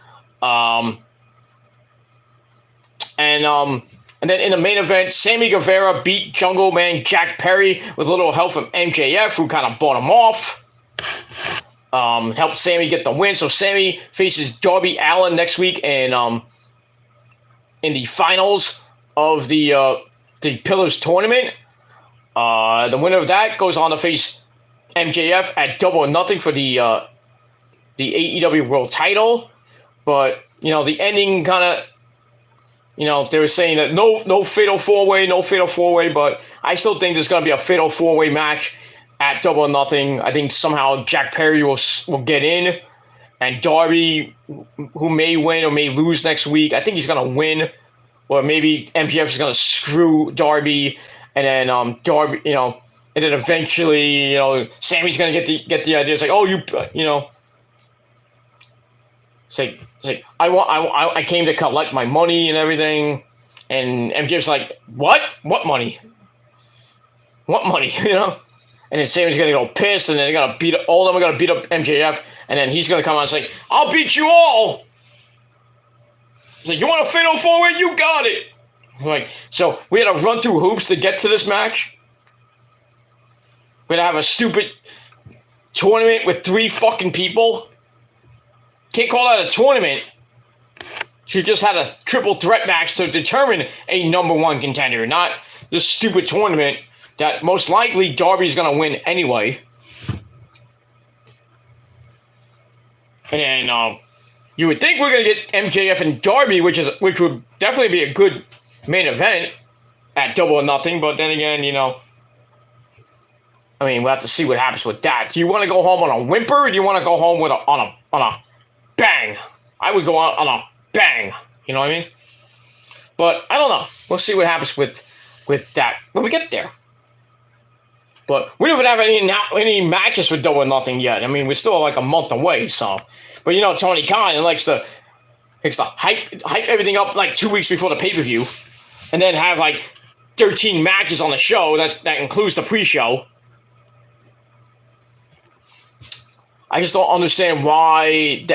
Speaker 1: And then in the main event, Sammy Guevara beat Jungle Man Jack Perry with a little help from MJF, who kind of bought him off. Helped Sammy get the win. So Sammy faces Darby Allin next week in the finals of the Pillars tournament. The winner of that goes on to face MJF at Double or Nothing for the AEW World Title. But the ending kind of. They were saying that no fatal four-way, but I still think there's going to be a fatal four-way match at Double or Nothing. I think somehow Jack Perry will get in, and Darby, who may win or may lose next week, I think he's going to win or maybe MJF is gonna screw Darby, and then Darby, and then eventually, Sammy's gonna get the idea. It's like, oh, it's like I came to collect my money and everything, and MJF's like, what money? What money? And then Sammy's gonna go pissed, and then they're gonna all of them are gonna beat up MJF, and then he's gonna come out and say, I'll beat you all. He's like, you want a fatal 4-way? You got it. It's like, so we had to run through hoops to get to this match. We had to have a stupid tournament with 3 fucking people. Can't call that a tournament. She just had a triple threat match to determine a number 1 contender, not this stupid tournament that most likely Darby's gonna win anyway. And then you would think we're gonna get MJF and Darby, which would definitely be a good main event at Double or Nothing. But then again, I mean, we'll have to see what happens with that. Do you want to go home on a whimper, or do you want to go home with on a bang? I would go out on a bang. You know what I mean? But I don't know. We'll see what happens with that when we get there. But we don't even have any matches for Double or Nothing yet. I mean, we're still like a month away. So, but Tony Khan likes to hype everything up like 2 weeks before the pay-per-view, and then have like 13 matches on the show. That includes the pre-show. I just don't understand why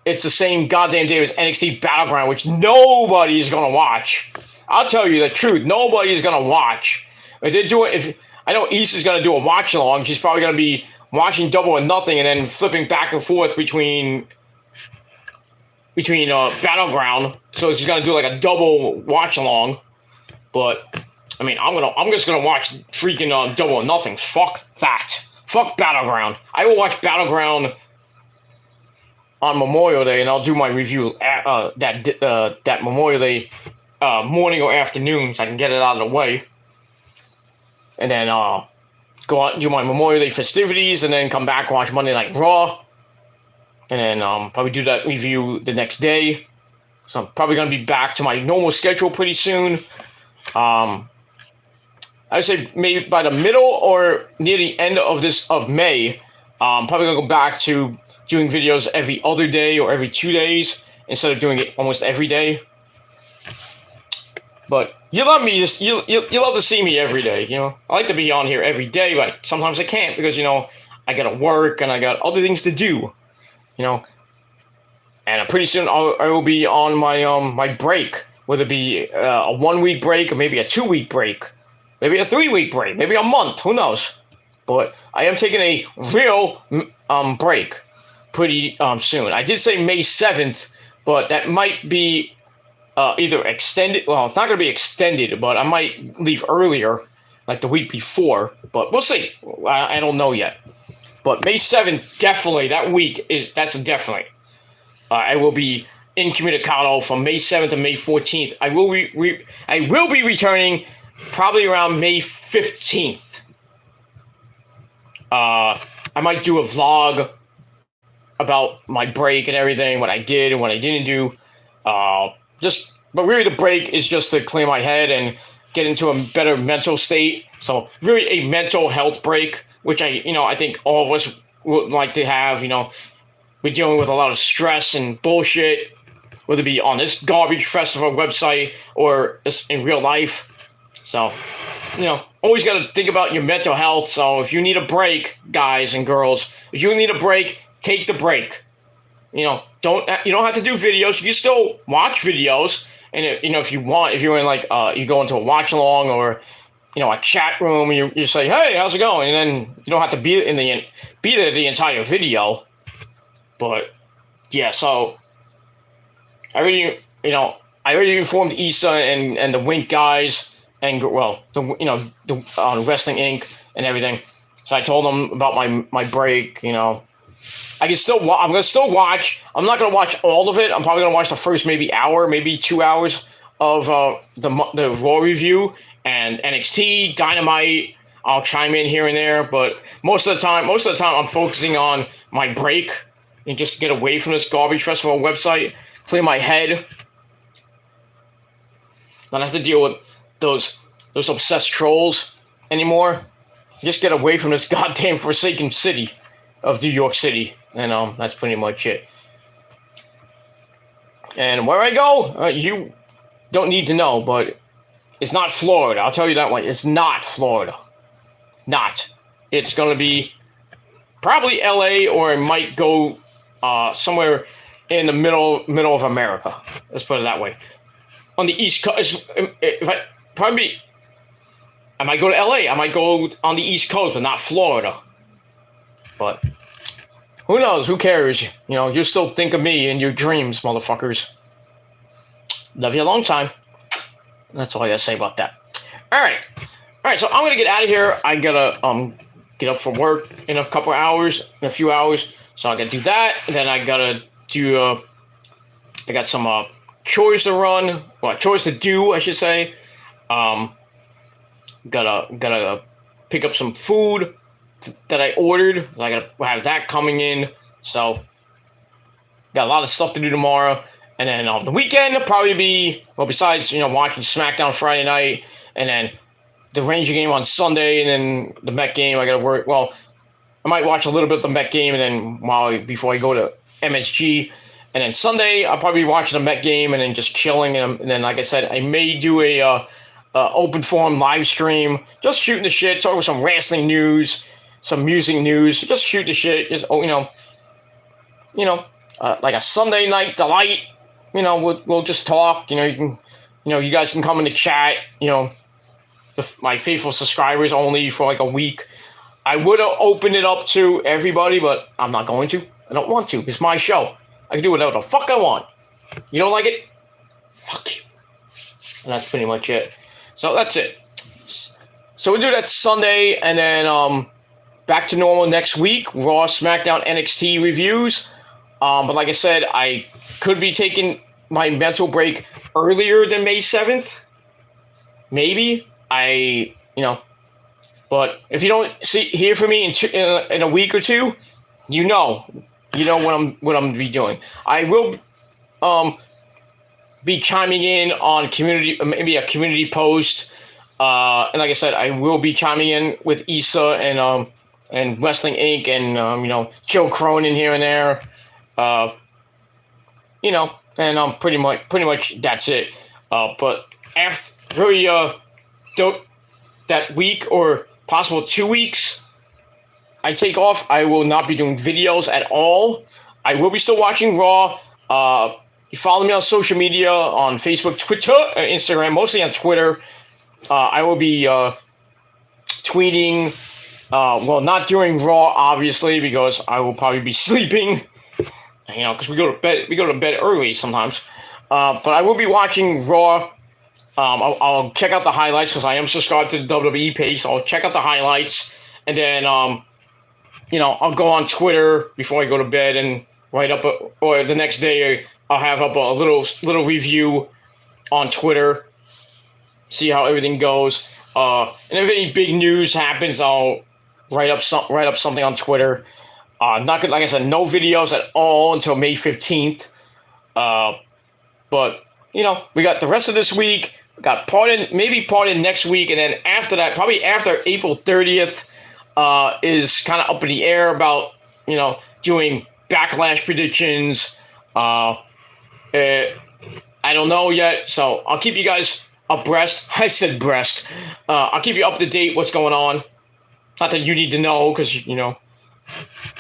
Speaker 1: it's the same goddamn day as NXT Battleground, which nobody's gonna watch. I'll tell you the truth, nobody's gonna watch. If they do it, I know Issa's gonna do a watch along. She's probably gonna be watching Double or Nothing and then flipping back and forth between Battleground. So she's gonna do like a double watch along. But I mean, I'm just gonna watch freaking Double or Nothing. Fuck that. Fuck Battleground. I will watch Battleground on Memorial Day, and I'll do my review that Memorial Day morning or afternoon, so I can get it out of the way. And then go out and do my Memorial Day festivities, and then come back and watch Monday Night Raw. And then probably do that review the next day. So I'm probably going to be back to my normal schedule pretty soon. I would say maybe by the middle or near the end of May, probably gonna go back to doing videos every other day or every 2 days instead of doing it almost every day. But you love me, you love to see me every day. I like to be on here every day, but sometimes I can't because I gotta work and I got other things to do. And pretty soon I will be on my break, whether it be a 1 week break or maybe a 2 week break. Maybe a 3 week break, maybe a month, who knows? But I am taking a real break pretty soon. I did say May 7th, but that might be either extended. Well, it's not going to be extended, but I might leave earlier, like the week before. But we'll see. I don't know yet. But May 7th, definitely, that's a definitely. I will be incommunicado from May 7th to May 14th. I will be returning probably around May 15th. I might do a vlog about my break and everything, what I did and what I didn't do. But really the break is just to clear my head and get into a better mental state. So really a mental health break, which I think all of us would like to have. We're dealing with a lot of stress and bullshit, whether it be on this garbage festival website or just in real life. So, always got to think about your mental health. So if you need a break, guys and girls, if you need a break, take the break. You don't have to do videos. You can still watch videos. And if you want, if you're in you go into a watch along or a chat room, and you say, hey, how's it going? And then you don't have to be there the entire video. But yeah, so I already informed Issa and the Wink guys. And the Wrestling Inc. and everything. So I told them about my break. I'm gonna still watch. I'm not gonna watch all of it. I'm probably gonna watch the first maybe hour, maybe 2 hours of the Raw review and NXT Dynamite. I'll chime in here and there, but most of the time, I'm focusing on my break and just get away from this garbage festival website, clear my head. Don't have to deal with those obsessed trolls anymore. Just get away from this goddamn forsaken city of New York City, and that's pretty much it. And where I go, you don't need to know, but it's not Florida. I'll tell you that one. It's not Florida. Not. It's gonna be probably LA, or it might go somewhere in the middle of America. Let's put it that way. On the East Coast, if I probably, I might go to LA. I might go on the East Coast, but not Florida. But who knows? Who cares? You know, you still think of me in your dreams, motherfuckers. Love you a long time. That's all I gotta say about that. All right. So I'm gonna get out of here. I gotta get up for work in a few hours. So I gotta do that. And then I gotta do. I got some chores to run. Well, chores to do, I should say. Gotta pick up some food that I ordered. I gotta have that coming in. So got a lot of stuff to do tomorrow. And then on the weekend, it'll probably be, well, besides, watching SmackDown Friday night, and then the Ranger game on Sunday, and then the Met game, I got to work. Well, I might watch a little bit of the Met game, and then before I go to MSG. And then Sunday, I'll probably be watching the Met game, and then just chilling. And then, like I said, I may do a open forum live stream, just shooting the shit, talk with some wrestling news, some music news, just shoot the shit. Just, like a Sunday night delight. We'll just talk. You guys can come in the chat. My faithful subscribers only for like a week. I would have opened it up to everybody, but I'm not going to. I don't want to. It's my show. I can do whatever the fuck I want. You don't like it? Fuck you. And that's pretty much it. So that's it. So we'll do that Sunday, and then back to normal next week. Raw, SmackDown, NXT reviews. But like I said, I could be taking my mental break earlier than May 7th. Maybe. But if you don't hear from me in a week or two, you know what I'm going to be doing. I will be chiming in on maybe a community post. And like I said, I will be chiming in with Issa and Wrestling Inc. and Joe Cronin here and there. And pretty much that's it. But after really that week or possible 2 weeks I take off, I will not be doing videos at all. I will be still watching Raw. You follow me on social media, on Facebook, Twitter, Instagram, mostly on Twitter. I will be tweeting. Not during Raw, obviously, because I will probably be sleeping. Because we go to bed early sometimes. But I will be watching Raw. I'll check out the highlights because I am subscribed to the WWE page. So I'll check out the highlights, and then I'll go on Twitter before I go to bed and write up or the next day I'll have up a little review on Twitter. See how everything goes. And if any big news happens, I'll write up something on Twitter. Not good, like I said, no videos at all until May 15th. But we got the rest of this week. We got part in next week, and then after that, probably after April 30th, is kind of up in the air about doing Backlash predictions. I don't know yet, so I'll keep you guys abreast. I said breast. I'll keep you up to date what's going on. Not that you need to know, because you don't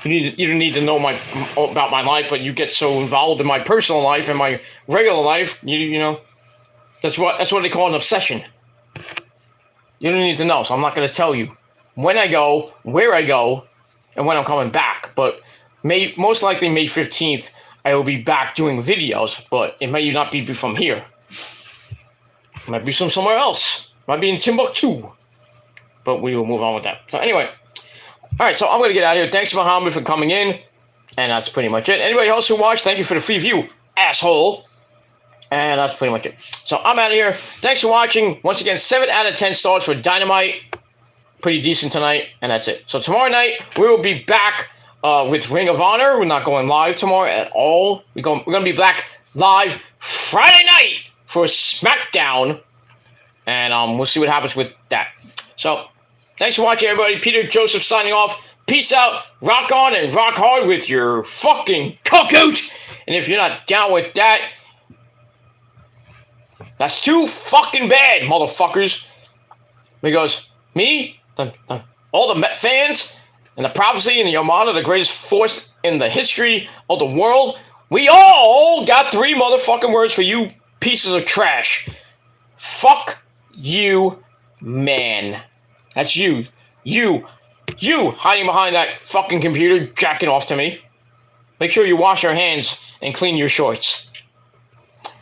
Speaker 1: need to know about my life, but you get so involved in my personal life and my regular life, that's what they call an obsession. You don't need to know, so I'm not going to tell you when I go, where I go, and when I'm coming back. But most likely May 15th, I will be back doing videos, but it may not be from here. It might be from somewhere else. It might be in Timbuktu. But we will move on with that. So anyway. All right, so I'm going to get out of here. Thanks, Muhammad, for coming in. And that's pretty much it. Anybody else who watched, thank you for the free view, asshole. And that's pretty much it. So I'm out of here. Thanks for watching. Once again, 7 out of 10 stars for Dynamite. Pretty decent tonight. And that's it. So tomorrow night, we will be back with Ring of Honor. We're not going live tomorrow at all. We're going to be back live Friday night for SmackDown. and we'll see what happens with that. So, thanks for watching, everybody. Peter Joseph signing off. Peace out. Rock on and rock hard with your fucking cuckoot. And if you're not down with that, that's too fucking bad, motherfuckers. Because me, all the Met fans, and the Prophecy and the Armada, the greatest force in the history of the world, we all got 3 motherfucking words for you pieces of trash. Fuck you, man. That's you. You hiding behind that fucking computer, jacking off to me. Make sure you wash your hands and clean your shorts.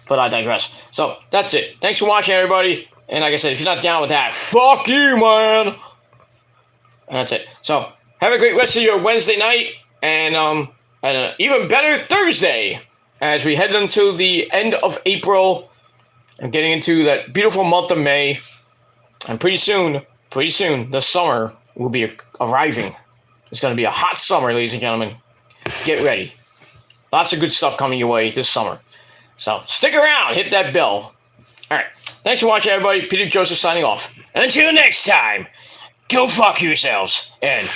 Speaker 1: But I digress. So, that's it. Thanks for watching, everybody. And like I said, if you're not down with that, fuck you, man. And that's it. So, have a great rest of your Wednesday night. And an even better Thursday. As we head into the end of April. And getting into that beautiful month of May. And pretty soon, the summer will be arriving. It's going to be a hot summer, ladies and gentlemen. Get ready. Lots of good stuff coming your way this summer. So, stick around. Hit that bell. Alright. Thanks for watching, everybody. Peter Joseph signing off. Until next time, go fuck yourselves. And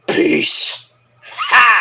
Speaker 1: peace. Ha!